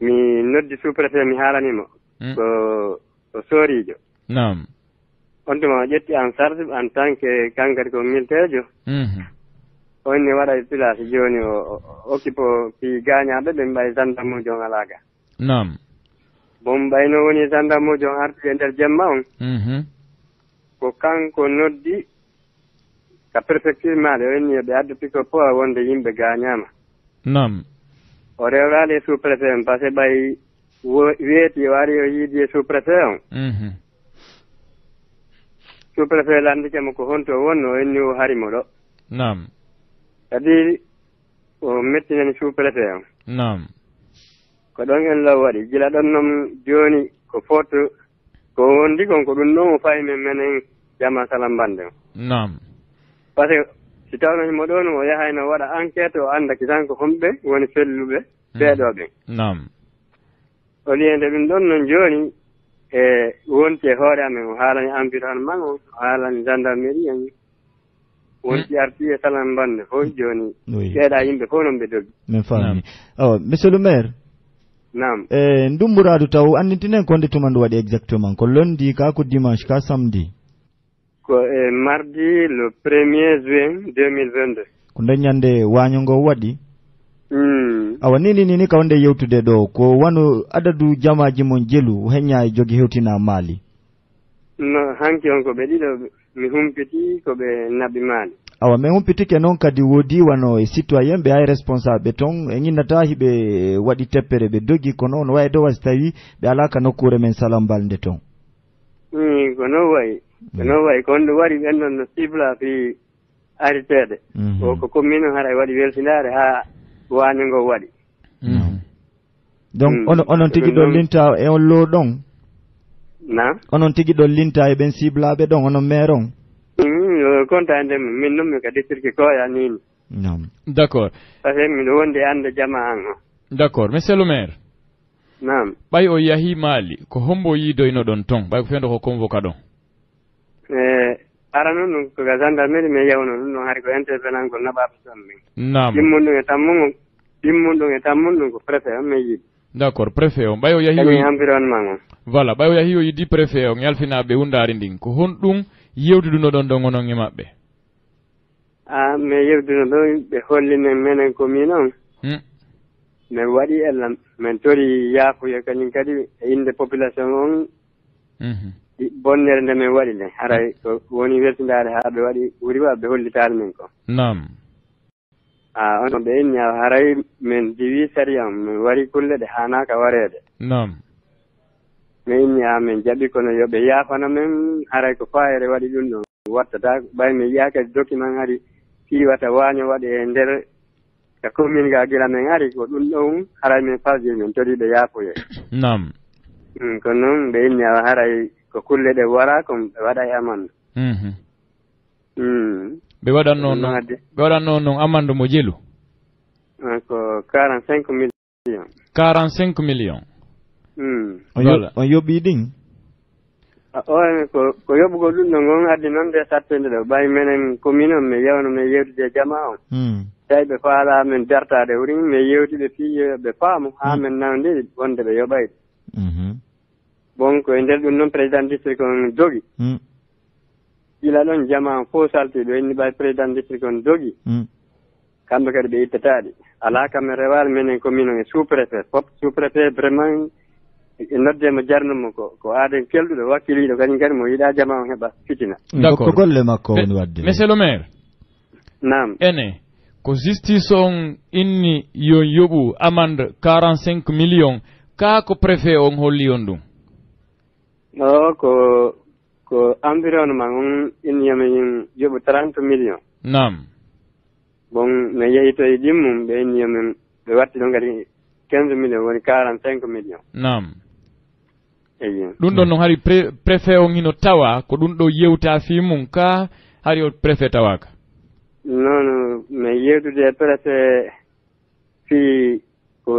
mi noddi sous préfet mi haalanimo ko soorijo nam on tuma o ƴetti en charge en tant que kankadi ko militaire jo on ni waɗa place joni o occupe fi gañaɓe ɓe mbay gendarme uji on alaga nam bon ɓayno woni gendarme uji on arti e nder jemma on ko kanko noddi ka préfecture maɗe o inni ɓe addu piko po wonde yimɓe gañama nam o rewrali e sous préfet on par ce que ɓay weeti o ari o yiidi e sous préfet on sous préfet landikemo ko honto wonno o inni o harimo ɗo nam kadi o mettinani sous préfet on nam ko ɗon en law waɗi gila ɗon noon joni ko foto ko wondi kon ko ɗum ɗon o fayi men menen jama salam bande o nam par ce que si tawno himo ɗon o yahayno waɗa enquête o andaki tan ko homɓe woni felluɓe ɓeeɗoɓe nam o liyende ɗum ɗon noon joni e wonti e hoore amen o haalani environnement o haalani gendarmerie en wonti arti e salam bande fof joni seeɗa yimɓe fof noon ɓe dogi min faami monsieur le maire nam ndumburadu taw andintinen konde tumandu waɗi exactement ko lundi ka ko dimanche ka samedi ko mardi le 1er juin 2022 ko dañande waño ngo waɗi awa nini ka wonde yewtude ɗo ko wano adadu jamaji mon jelu heñña e jogi hewtina maali no hanki on ko ɓe ɗiɗo mi humpiti ko ɓe naɓi maali awa min humpitike noon kadi woodi wano e citoyen ɓe hay responsable ton e ñinnata hiɓe waɗi teppere ɓe dogi kono on wawi dow so tawi ɓe alaka nokkure men salambalde ton ko no wayi ko on ɗo wari ɓen ɗon no sibla fi ariteede ko commune hara waɗi weltindare ha waño ngo waɗi donc onon tigi ɗo linta e on loo ɗon na onon tigi ɗo linta e ɓen siblaɓe ɗon onon maire on contande min noon mi ka district koya nini d' accord par ce que miɗo wondi ande jama an o d' accord monsieur le maire nam ɓay o yahi maali ko hombo yiidoyno ɗon ton ɓay ko fewndo ko convoca ɗon ara noon ɗum koga gendarmerie mais yewno ɗum ɗon hari ko intervenant ko naɓaɓe ton min nam ɗimmun ɗum e tammun ɗum ko préfet on mi yiiɗi d' accord préfet o ɓay o yahi environnement on voilà ɓay o yahi o yiddi préfet o yalfinaɓe undari ndin ko honɗum yewtuduno ɗon ɗon onon e maɓɓe mais yewtuno ɗo ɓe hollinen menen commune on min waɗi ellam min tori yaafuya kañum kadi e inde population on bonnere nde min waɗi nde haray ko woni weltindade ha ɓe waɗi ɓuuri wa ɓe hollitade min ko nam on ɓe inni haray min diwi sariya min wari kulle ɗe hanaka warede nam min inni min jaɓi kono yoɓe yaafana min haray ko fayere waɗi ɗum ɗon wattata ɓay mi yiya kadi document hari fiiwata waño waɗi e nder ka commune ga gila min ari ko ɗum ɗon haray min falji min toriɓe yaafoye nam ko noon ɓe inni haray ko kulle ɗe wara ko ɓe waɗa e amande ɓe waɗanno noon amande mo jelu ko 45 millions 45 millions on yoɓi ɗin ko yoɓugol ɗum ɗo gon addi noon nde sattede ɗo ɓay menen commune on mi yewno min yewtude jama on tawi ɓe faala min dartade wuri mi yewtiɓe fii ɓe faamu ha min nawdiri wonde ɓe yoɓayde bon ko e nder ɗum noon président district on dogi ila ɗon jama on fof saltiɗo inni ɓay président district on dogi kamɓe kadi ɓe ittataɗi ala kam mi rewani menen commune on e sous préfet foof sous préfet vraiment e noddema jarnumo ko aaden kelɗuɗo wakkiliɗo kañum kadi mo yiɗa jama on heɓa fitina d' accord ko golle makko woni wadde monsieur le maire nam ene ko justice on inni yo yoɓu amande 45 millions ka ko préfet on holli on ɗum ko environnement on inni yomin yoɓu 30 millions nam bon mi yehi to e ɗimmum ɓe inni yomin ɓe watti ɗon kadi 15 millions woni 45 millions nam eyi ɗum ɗon noon hari préfet on hino tawa ko ɗum ɗo yewta fi mum ka hari o préfet tawaka non mi yewtude e préfet fi ko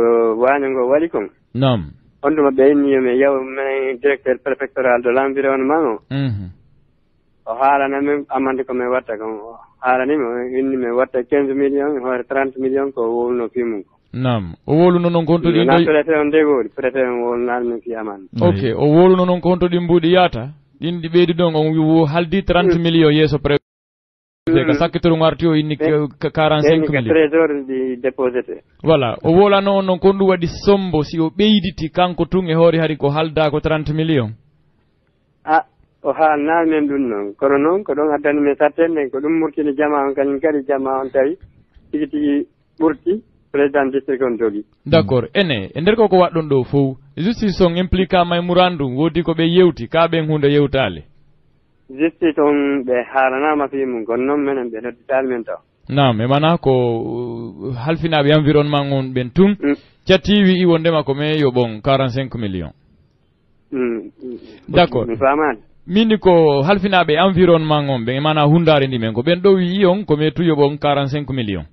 waño ngo waɗi kon nam on ɗuma ɓe inni yomi yaw minen directeur préfectoral de l' environnement o haalana min amande ko min watta kon o haalanimi inni min watta 15 millions hoore 30 millions ko wowluno fi mum ko nam o woluno noon ko honto ɗi préfet on ndegoɗi préfet on wolnani min fi amande ok o woluno noon ko honto ɗi mbuuɗi yaata ɗin ɗi ɓeydi ɗon on haldi 30 millions yeeso préfet ka sakkitoru arti o inni 45 millions trésor ɗi déposité voilà o wolano on noon ko ɗum waɗi sombo si o ɓeyditi kanko tun e hoore hari ko halda ko 30 millions o haalnani men ɗum noon kono noon ko ɗon addani min sattenne ko ɗum murtini jama on kañum kadi jama on tawi tigi tigi ɓurti président district on jogi d' accord ene e nder koko waɗɗon ɗo fof justice on impliqua memorandum woodi ko ɓe yewti ka ɓen hunde yewtale justice on ɓe haalanama fi mum kono noon minen ɓe nodditali men taw nam e mana ko halfinaɓe environnement on ɓen tun catti wi i wondema ko me yo ɓon 45 millions d' accord mi famani min ko halfinaɓe environnement on ɓe e mana hundare ndi men ko ɓen ɗo wi on ko me tuyo ɓon 45 millions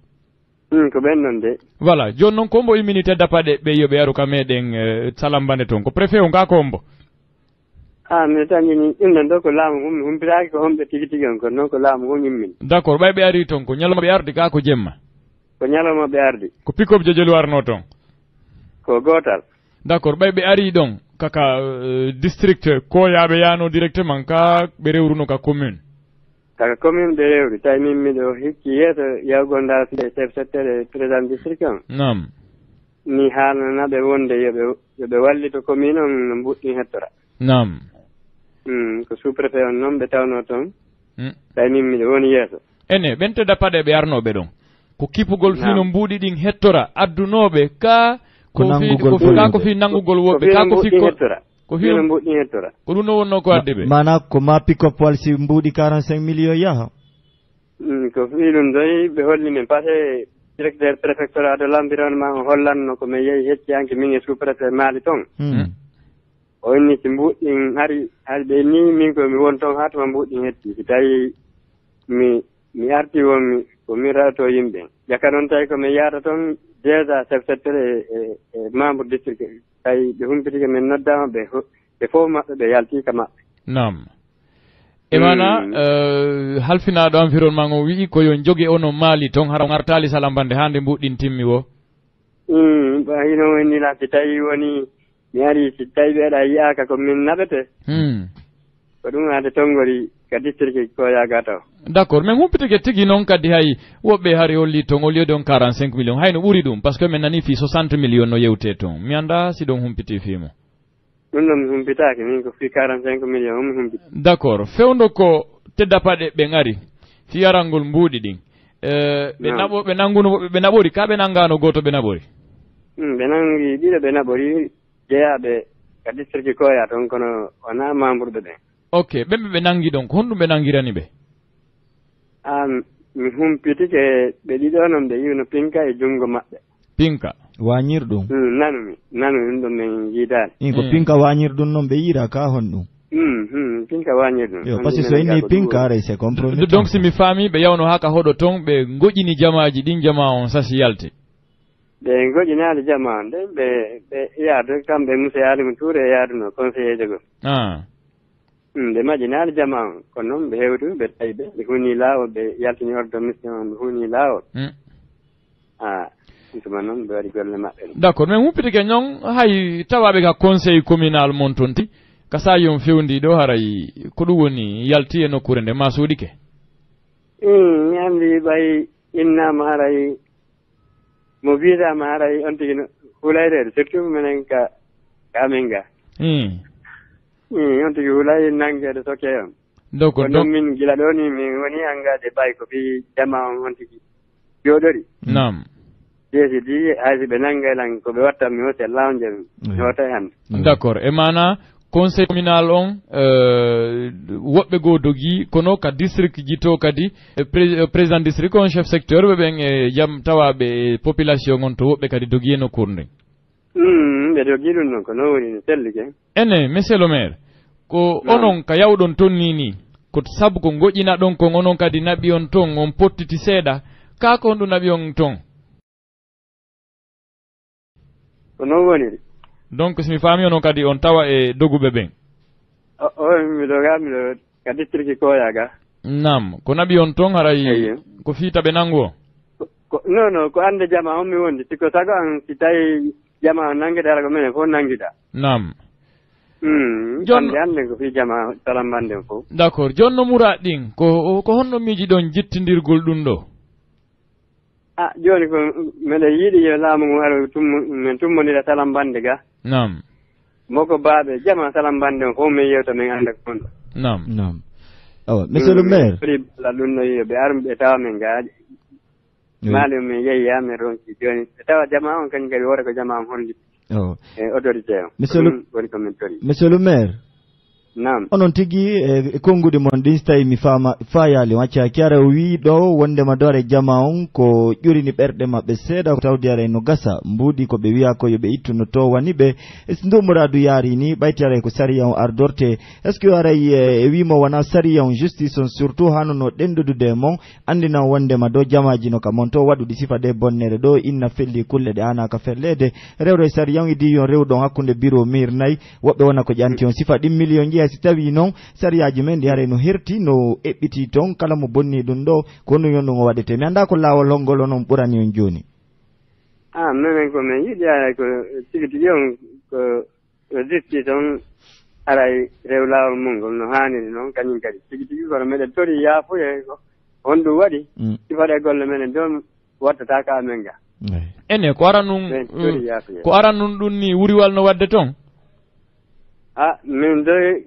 ko ɓen noon de voilà joni noon kombo immini tedda paɗe ɓe yoɓe yaru ka meɗen salambande toon ko préfet o nga kombo mi tangini inna do ko laamu humpiraaki ko homɓe tigi tigi on ko noon ko laamu on yimmin. D'accord ɓay ɓe ari toon ko ñalawma ɓe ardi ka ko jemma. Ko ñalawma ɓe ardi. Ko pick-up jojoli warno toon. Ko gootal. D'accord ɓay ɓe ari ɗon kaka district ko yaaɓe yaano directement ka ɓe rewruno ka commune. Kaka commune ɓe rewri tawi min miɗo hikki yeeso yawgonda chef secteur e président district on. Nam. Mi haalnanaɓe wonde yoɓe wallito commune on no mbuɗɗi hettora. Nam. Ko sous-préfet on noon ɓe tawno toon. Tawi min miɗo woni yeeso. Ene ɓen tedda paɗe ɓe arnoɓe ɗon ko kippugol fino mbuuɗi ɗin hettora addunoɓe ka ko fi nangugol woɓɓe ka ko fi ko fi no mbuɗɗi hettora ko ɗum no wonno ko adde ɓe mana ko ma pick-up walsi mbuuɗi 45 millions yaha ko fi ɗum doyi ɓe holli min par ce que directeur préfectorat de l'environnement o hollanno ko mi yehi hecciyanke min e sous-préfet maali toon o inni si mbuɗɗin ari ɓe ni min ko mi won toon ha tuma mbuɗɗin hetti si tawi mi arti wonmi ko min rato yimɓe jaka noon tawi ko mi yaata toon déjà chef secteur e membre district tawi ɓe humpitike min noddama ɓe fof maɓɓe ɓe yalti ka maɓɓe nam e mana halfinaɗo environnement o wii ko yo jogue ono maali toon hara gartali salambande hande mbuɗɗin timmi wo hino wonnila si tawi woni mi ari si tawi ɓeeɗa yiyaka ko min naɓete ko ɗum hade tongori ka district ko yaga taw d'accord mais humpitike tigi noon kadi hay woɓɓe hari holli toon au lieu de on 45 millions hayno ɓuuri ɗum par ce que min nani fi 60 millions no yewte toon mi anda si ɗon humpiti fimo ɗum ɗon mi humpitaki min ko fi 45 millions omi humpiti d'accord fewndo ko tedda paɗe ɓe ngari fi arangol mbuuɗi ɗin ɓe nanguno ɓe naɓori ka ɓe nangano goto ɓe naɓori ɓe nangi ɗiɗo ɓe naɓori jeeyaɓe ka district koya toon kono wona membre ɓe ɓen ok ɓemɓe ɓe nangi ɗon ko honɗum ɓe nangirani ɓe mi humpitike ɓe ɗiɗo noon ɓe yiwno pinka e junngo maɓɓe pinka wañir ɗum nanu ɗum ɗum min jiidani ko pinka wañir ɗum noon ɓe yiira ka hon ɗum pinka wañir ɗum yo par ce que so inni pinka aray c'est compromis donc simi faami ɓe yawno haka hoɗo toon ɓe goƴini jamaji ɗin jama on sasi yalte ɓe goƴinaali jama on nde ɓe yaadu kamɓe monsieur alimu touré e yaaduno conseiller jogo ɓe majinaali jama on kono noon ɓe heewti ɓe tawi ɓe hunii laawol ɓe yaltini ordre de mission ɓe hunii laawol tuma noon ɓe waɗi golle maɓɓe ɗum d' accord mais humpitike ñon hay tawaɓe ka conseil communal mon toon ti ka sayi on fewndi ɗo haray ko ɗum woni yalti e nokkure nde ma suuɗike mi anndi ɓay innama haray mo wiitama haray on tigi hulayreede surtout minen ka amen ga on tigi hulay nangeede soke on donc kono min gila ɗo ni min woni engagé ɓay ko fi jama on tigi jooɗori nam jesidi haysi ɓe nangelan ko ɓe watta mi hosi lawnje mi hota hannde d' accord e mana conseil communal on woɓɓe goo dogi kono ka district ji to kadi président district on chef secteur ɓe ɓen e jam tawaɓe population on to woɓɓe kadi dogi e nokkuure nden ɓe dogi ɗum noon ko no woni no sellike ene monsieur le maire ko onon ka yawɗon toon ni ko sabu ko goƴƴina ɗon kon onon kadi naɓi on toon on pottiti seeɗa ka ko honɗum naɓi on toon ko noon woniri donc somi faami onon kadi on tawa e doguɓe ɓen miɗo ka district koyaga nam ko naɓi on toon haray ko fiita ɓe nangu o non ko ande jama on mi wondi siko sago an si tawi jama on nanguiɗa ko minen fof nanguiɗa nam ande ko fi jama salambanden fof d' accord jonno mura ɗin ko honno miiji ɗon jettidirgol ɗum ɗo joni ko mbeɗa yiiɗi yo laamu ngu ara min tummonira salambande ga nam moko baaɓe jama salambande o fof min yewta min anda ko ɗo nam awa monsieur le maire la ɗum no yiyo ɓe armi ɓe tawa min gaaƴe maali min yeeyi ya min ronki joni ɓe tawa jama on kañum kadi woota ko jama on holli e autorité o woni ko min tori monsieur le maire nam onon tigi e konnguɗi mon ɗin so tawi mi faayali wacca kiara o wi ɗo wondema dore jama on ko ƴurini ɓerɗe maɓɓe seeɗa ko tawdi aray no gasa mbuuɗi ko ɓe wiya ko yoɓe ittuno to wani ɓe so ndomuradu yaari ni ɓayti aray ko sariya on ardorte est ce que aray e wimo wona sariya on justice on surtout hanono ɗendudude e mon andina wondema dow jamaji no ka mon to waɗuɗi sifa ɗe bonnere ɗo inna felli kulle ɗe hanaka fellede rewre sariya on idi yon rewɗon hakkude bureau mir nayyi woɓɓe wona ko ƴanti on sifa ɗin million hay si tawi non sariyaji men ɗi hare no herti no eɓɓiti ton kala mo bonni ɗum ɗo kono yon ɗum o waɗete mi anda ko laawol hongol onon ɓurani on joni minen ko min yiɗi ara ko tigi tigi on ko disti toon aray rew laawol mum no haaniri noon kañum kadi tigi tigi kono meɗen tori yaafuye on ɗum waɗi sifaɗe golle menen ɗon wattata ka men ga ene ko aran nun ɗum ni wuriwal no wadde toon min doy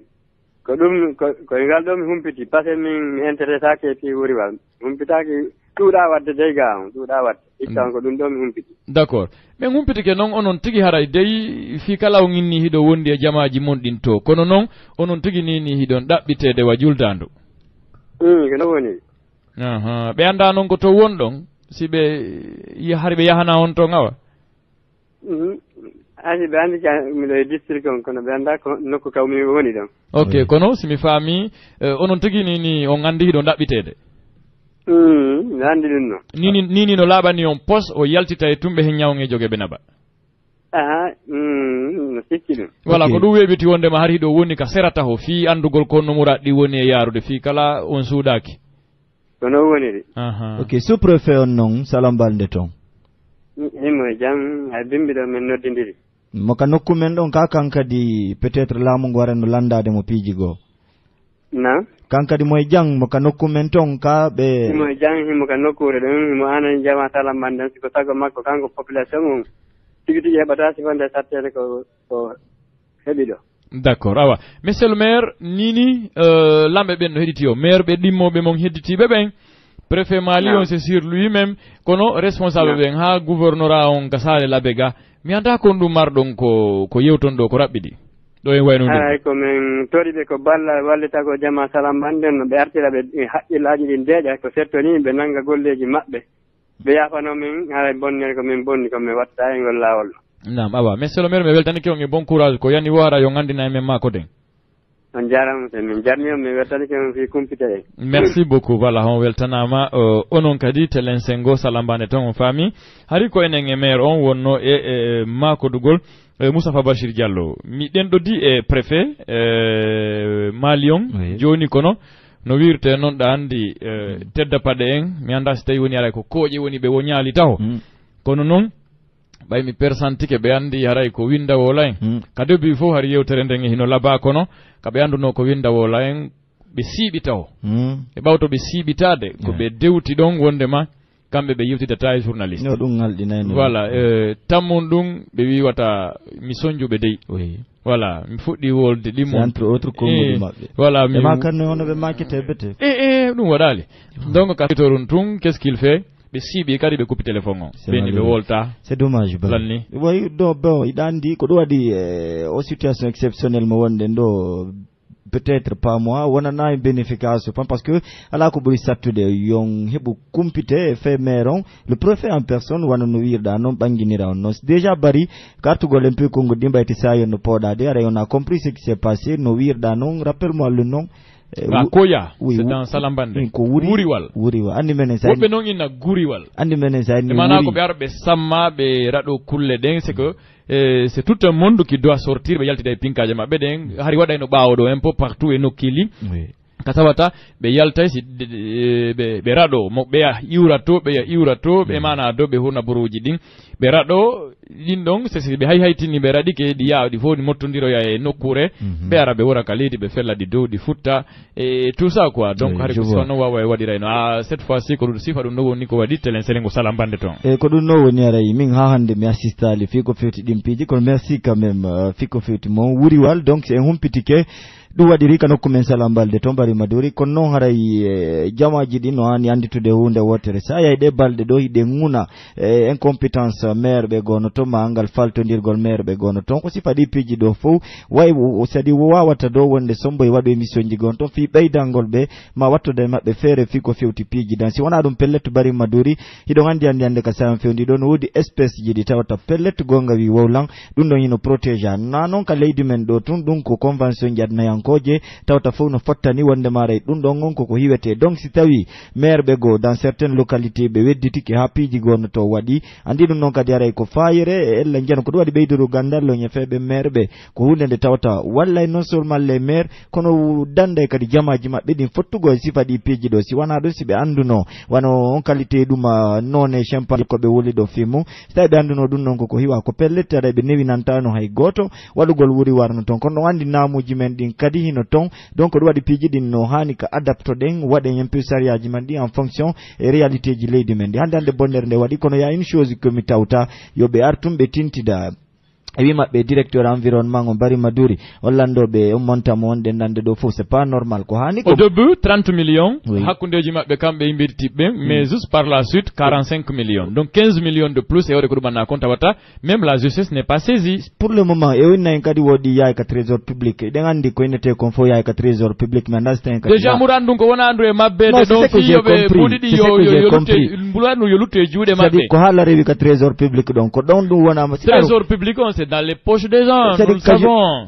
ko ɗum koye ngal ɗo mi humpiti par ce que min intéressake fi wuriwal humpitaki ɗuuɗa wadde dey ga on ɗuuɗa wadde ittan ko ɗum ɗo mi humpiti d' accord min humpitike noon onon tigi haray dey fi kala o inni hiɗo wondi e jamaji mon ɗin to kono noon onon tigi nini hiɗon ɗaɓɓitede wa juldandu ko no woni ɓe anda noon ko to wonɗon si ɓe hari ɓe yahana on toon awa asi ɓe andi miɗo e district on kono ɓe anda ko nokku kawmi woni ɗon ok kono simi faami onon tigi nini on andi hiɗo ɗaɓɓitede mi andi ɗum noon nini no laaɓani on pos o yaltita e tumɓe hen ñawge jogue ɓe naɓa no sikki ɗum voilà ko ɗum weeɓiti wondema har hiɗo woni ka serata ho fi andugol ko nomuraɗ ɗi woni e yaarude fi kala on suuɗaki kono woniri ok sous préfet on noon Salambalde toon himo jam hay bimbiɗo men noddidiri mo ka nokku men ɗon ka kan kadi peut être laamu ngu waranno landade mo piiji goo na kan kadi moye jang mo ka nokku men toon ka ɓe himo jang himo ka nokkure ɗum himo anan jama Salambalde siko sago makko kanko population mum tigi tigi heɓata sifande sattede ko heɓi ɗo d' accord awa monsieur le maire nini lamɓe ɓen no heɗiti o maire ɓe ɗimmoɓe mon hedditiɓe ɓen préfet mali on c'est sur lui même kono responsable ɓen ha gouvernorat on gasale labe ga mi anda kon ɗum marɗon ko yewton ɗo ko raɓɓiɗi ɗo en wayno ay ko min toriɓe ko wallita ko jama Salambalde no ɓe artira ɓe haqqillaji ɗin deeƴa ko settoni ɓe nanga golleji maɓɓe ɓe yafano min haray bonnere ko min bonni ko min watta e ngol laawol nam awa monsieur le maire mi weltanike on e bon courage ko yani wara yo gandina e men ma ko den on jarama sen min jarni on mi weltanike on fi kumpite en merci beaucoup voilà on weltanama onon kadi telen sengo Salambane tan on faami hari ko enen e maire on wonno e makodugol Moustapha Bachir Diallo mi ɗen ɗo di e préfet Malion joni kono no wirte noon ɗa andi tedda paɗe en mi anda so tawi woni aray ko kooƴe woni ɓe woñaali taw kono noon ɓay mi persantike ɓe andi haray ko windawola en ka debbi fof har yewtere nden hino laba kono kaɓe anduno ko windawola en ɓe siiɓi taw e ɓawto ɓe siiɓitade ko ɓe dewti ɗon wondema kamɓe ɓe yewtidata e journaliste ɗum ngalɗinayno voilà tammon ɗum ɓe wiwata mi soñjuɓe dey voilà mi fuɗɗi wolde ɗimmo entre autres konngoli maɓɓe voilà ma kanno ono ɓe makete bete ɗum waɗali donc ka torum tun qu'est ce qu'il fait ɓe siiɓi kadi ɓe kuppi téléphone o ɓeni ɓe wolta c'est dommage ba lanni way ɗo bon iɗa andi ko ɗo waɗi o situation exceptionnel mo wonɗen ɗo peut-être pas moi wonana e bénéfice parce que ala ko ɓuri sattude yon heɓu kumpite fait maire on le préfet en personne wana no wirɗa noon ɓanginira on noon déjà bari kartugol en peu kongo ɗimɓayti sa yon no poɗade ara on a compris ce qui s'est passé no wirɗa noon rappelle moi le nom koya c'est dans Salambande ko wuriwal andi menen sa woɓɓe noon inna guriwal andi menen sa ni mana ko ɓe ara ɓe samma ɓe raɗo kulle ɗen c'est que c'est tout un monde qui doit sortir ɓe yaltida e pinkaje maɓɓe ɗen hari waɗa no ɓawoɗo un peu partout e nokkili ka tawata ɓe yaltay si ɓe raɗo mo ɓeya iwrato ɓe mana do ɓe hurna boruji ɗin ɓe raɗo ɗin ɗon si ɓe haytini ɓe raɗi ke ɗi yawa ɗi fof ɗi mottodiroya e nokkure ɓe ara ɓe wora ka leydi ɓe fella ɗi dow ɗi futta e tout ça quoi donc hari ko sifa noon wawa e waɗirayno cette fois ci ko ɗum sifa ɗum no woni ko waɗi telen selengo Salambande toon e ko ɗum no woni arayi min ha hande mi assistali fi ko fewti ɗimpiiji kono merci quand même fi ko fewti mon wuriwal donc en humpitike ɗum waɗiri ka nokku men Salambalde to mbari maduri kono noon haray jamaji ɗi no hani anditude hunde wotere sa yayi ɗe balɗe ɗo hiɗe ŋuna incompétence maire ɓe gono to ma ngal faltodirgol maire ɓe gono toon ko sifa ɗi piiji ɗo fof way sadi wawata ɗo wonde sombo e waɗo émission ji gon toon fi ɓeydalngol ɓe ma wattude maɓɓe feere fi ko fewti piiji dan si wona ɗum pellet bari maduri hiɗon andi hande ka sawan fewndi ɗo no woodi espèce ji ɗi tawata pellet gonga wi wowlan ɗum ɗon hino protége a na noon ka leydi men ɗo tun ɗum ko convention ji adnayanko kankoje tawta fu no fottani wonde mare dum don gonko ko hiwete donc si tawi maire be go dans certaines localités be wedditiki ha piiji gonno to wadi andi dum non kadi aray ko fayire ella ngen ko wadi beyduru gandallo nyefebe maire be ko hunde de tawta walla non seulement les maires kono dande kadi jamaaji mabbe din fottugo sifadi piiji do si wana do sibe anduno wano on qualité dum non e champagne ko be woli do fimu sta be anduno dum non ko hiwa ko pellettere be newi nantano hay goto wadugol wuri warno ton kono wandi namuji men din kadi hino ton donc do wadi piiji din no hani ka adapto den wade impulsariaji man di en fonction et réalité ji leydi men di hande bonner nde wadi kono ya une chose que mi tawta yobe artumbe tintida wi mabbe directeur environnement on bari maduri hollando be monta mo wonde nande do fo c'est pas normal ko hani ko au début 30 millions hakundeji mabbe kambe imbir tibbe mais juste par la suite 45 millions donc 15 millions de plus et ore ko dum na compte wata même la justice n'est pas saisie pour le moment e wonna en kadi wodi yaay ka trésor public de ngandi ko inete kon fo yaay ka trésor public mais understand ka déjà murandum ko wona andou e mabbe de do fi yobe budidi yo mbulanu yo lutte juude mabbe ko hala rewi ka trésor public donc ko don dum wona trésor public on c'est dans les poches des gens, nous le savons.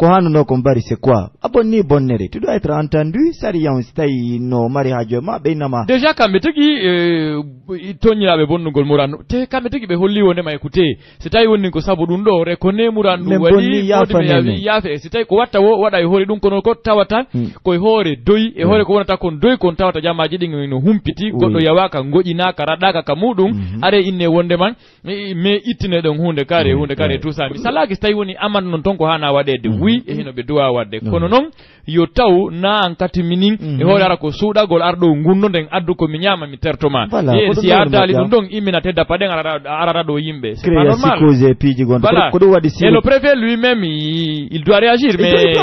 C'est quoi? Abonni bonnere. Tu dois être entendu. Sariyan stai no mari hajoma benama. Déjà kametegi toni la be bonnu gol muranu. Te kametegi be holli wonde ma écouter. C'était wonni ko sabu dum do reconnaît muranu wali ya fe. C'était ko watta wo wada e hore dum kono ko tawata ko e hore doyi e hore ko wonata kon doyi kon tawata jamaji dingi no humpiti goddo yawaka ngojina karadaka kamudum are inne wonde man me itine don hunde kare tout ça. Misalaki stai woni aman non tonko hana wadede wi e hino be duwa wadde kono non yo taw na ankati minin e hore ara ko suuda gol ardo ngunno den addu ko mi nyama mi tertoma e si adali dum don imina tedda paden ara do yimbe c'est pas normal ko do wadi et le préfet lui-même il doit réagir mais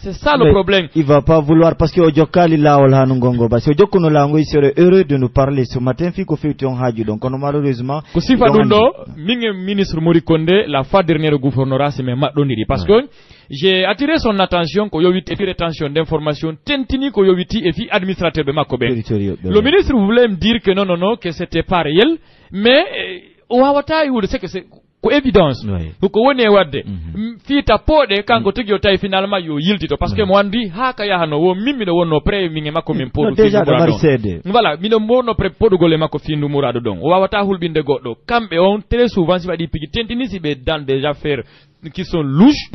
c'est ça le problème il va pas vouloir parce que o jokali lawol hanu gongo ba si o jokkuno lango il serait heureux de nous parler ce matin fi ko fewti on haaju donc kono malheureusement ko sifa dum do minge ministre Mori Konde la fois dernière gouvernorat c'est même madoniri parce que j'ai attiré son attention ko yowiti et rétention d'information tentini ko yowiti et fi administrateur be makko be le ministre voulait me dire que non que c'était pas réel mais wawata yude c'est que c'est ko évidence ko woni wadde fi tapode kanko tigi o tay finalement yo yiltito parce que mo andi ha ka yahano wo mimmi do wonno pre minge makko min podu voilà mino mono pre podugole makko findu murado don o wawata hulbinde goddo kambe on très souvent si wadi pigi tentini si be dans des affaires qui sont louches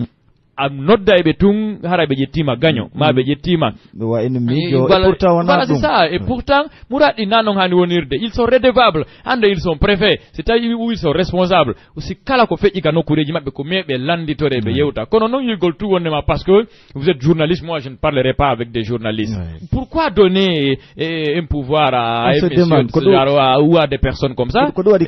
am nodda ebe tung harabe jettima gagno mabe jettima wa ennemi jo et pourtant voilà c'est ça et pourtant muradi nanon hani wonirde ils sont redevables ande ils sont préfets c'est à dire où ils sont responsables aussi kala ko feji kano kureji mabbe ko mebe landitore be yewta kono non yigol tout wonema parce que vous êtes journaliste moi je ne parlerai pas avec des journalistes pourquoi donner un pouvoir à ou à des personnes comme ça ko do wadi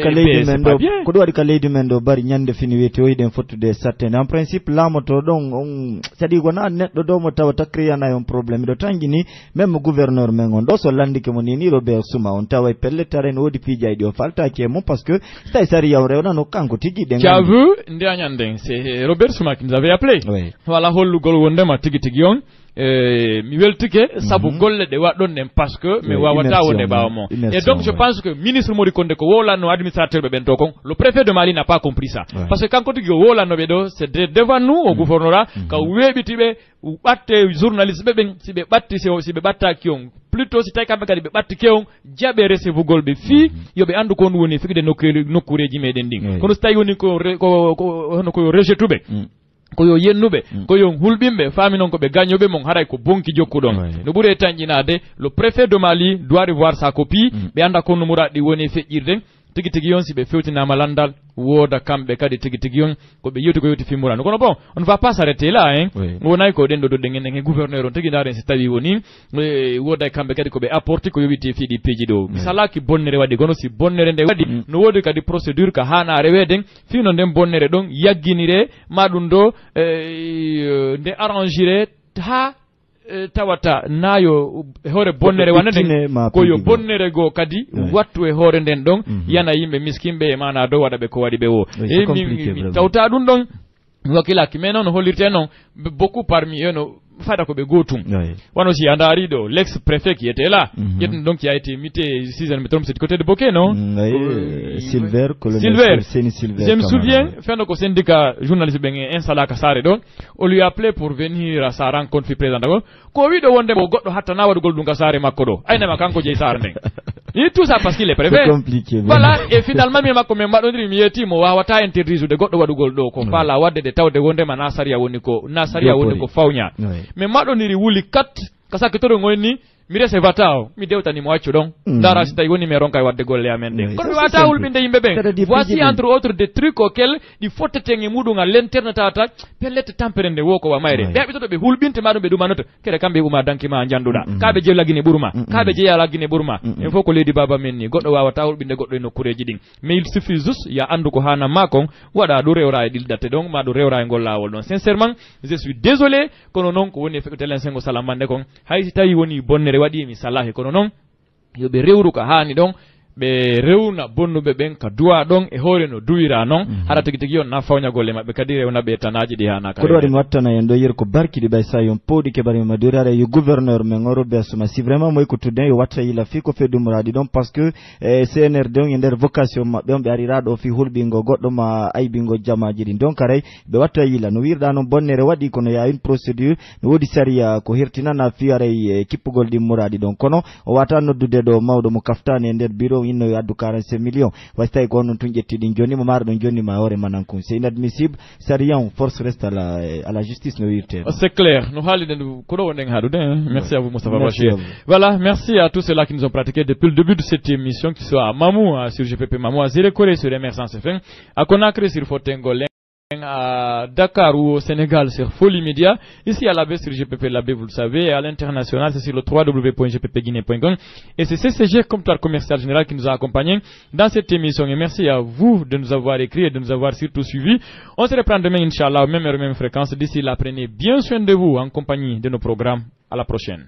kaledi mendo bari nyande fini weti o den fotu de certains en principe la moto c'est-à-dire qu'on a net do mo tawata créer na un problème do tangini même gouverneur mengon do so landi ke monini Robert Suma on tawai pelletare no di pijay do falta ke mo parce que stai sari yawre na no kanko tigi den tu as vu ndi anyanden c'est Robert Suma qui nous avait appelé voilà hollu gol wondema tigi on mi weltike sabu golle de wadon nem parce que me wawata wonde bawmo et donc je pense que ministre Mori Konde ko wola no administrateur be bento kon le préfet de Mali n'a pas compris ça parce que kanko tigi wola no be do c'est devant nous au gouvernorat ka webitibe batte journaliste be ben sibe batti sibe batta kion plutôt si tay kambe kadi be batti kion jabe receive gol be fi yobe andu kon woni fikide nokureji meden ding kono tay woni ko rejetube ko yo yennube ko yo hulbimbe fami non ko be gagnobe mon haray ko bonki jokkudon no bure tanjinade le préfet de Mali doit revoir sa copie be anda ko no muradi woni fejirde tigi yon si be fewtina malandal woda kambe kadi tigi yon ko be yoti ko yoti fi murano kono bon on va pas s'arrêter là hein wonay ko den do dengen gouverneur on tigi daren si tawi woni woda kambe kadi ko be apporter ko yobiti fi di peji do misala ki bonnere wadi gono si bonnere nde wadi no wodi kadi procédure ka hana reweden fi no den bonnere don yagginire madum do nde arrangire ha tawata nayo hore bonnere wanade ko yo bonnere go kadi wattu e hore den don yana yimbe miskimbe e mana do wada be ko wadi be wo e mi tawta dun don wakila ki menon holirte non beaucoup parmi eux no fada ko be gotum wano si andari do l'ex préfet qui était là donc qui a été muté si je ne me trompe c'est du côté de Bokeh non Silver colonel Silver je me souviens fait ko syndicat journaliste ben installa ka sare do on lui a appelé pour venir à sa rencontre fi président ko wi do wonde bo goddo hatta na wadu goldum ka sare makko do ayna makanko je sare nden et tout ça parce qu'il est préfet voilà et finalement mi makko men badondiri mi yeti mo wawata interdire de goddo wadugol do ko fala wadde de tawde wonde ma nasariya woni ko fawnya mais madoniri wuli kat kasake to ngoni mi rese vatao mi dewtani mo accu don dara si tay woni me ronka wadde golle amen de ko wata wulbinde yimbe ben voici entre autres des trucs auxquels il faut tengi mudunga l'interne tata pellete tamperende woko wa mayre be bitoto be hulbinte madum be dumanoto kede kambe uma danki ma janduda kabe je lagine burma kabe je ya lagine burma il faut ko ledi baba men ni goddo wawata hulbinde goddo no kureji din mais il suffit juste ya andu ko hana makon wada do rewra e dildate donc ma do rewra e gollawol don sincèrement je suis désolé kono non ko woni fekete lensengo salamande kon haysi tawi woni bonne wadi mi salahi kono non yo be rewru ka hani don be rewna bonnube ben ka duwa don e hore no duwira non hada tigi on na fawnya golle mabbe kadi rewna be tanaji di hana ka ko do wattana en do yer ko barki di bay sayon podi ke bari ma durare yo gouverneur men ngoro be suma si vraiment moy ko tudden yo watta ila fi ko fedu muradi don parce que CNR don ender vocation mabbe on be arira do fi hulbingo goddo ma aybingo jamaji din donc kare be watta ila no wirda non bonnere wadi kono ya une procédure no wodi saria ko hirtina na fi are kippugol di muradi don kono o wata noddude do mawdo mo kaftani ender bureau inno yaddu 45 millions wastay ko non tun jettidi joni mo mar don joni ma hore manankun c'est inadmissible sariyan force reste à la justice no wirte c'est clair no haliden ko do wonen hadude merci à vous Moustapha Bachir voilà merci à tous ceux là qui nous ont pratiqué depuis le début de cette émission qui soit à Mamou sur GPP Mamou à Zérekoré sur Emergence FM à Conakry sur Fortengolen à Dakar ou au Sénégal sur Folie Média, ici à la baie sur GPP Labé, vous le savez, et à l'international c'est sur le www.gppguinée.com et c'est CCG comptoir commercial général qui nous a accompagnés dans cette émission et merci à vous de nous avoir écrit et de nous avoir surtout suivis. On se reprend demain Inch'Allah au même fréquence. D'ici là, prenez bien soin de vous en compagnie de nos programmes. À la prochaine.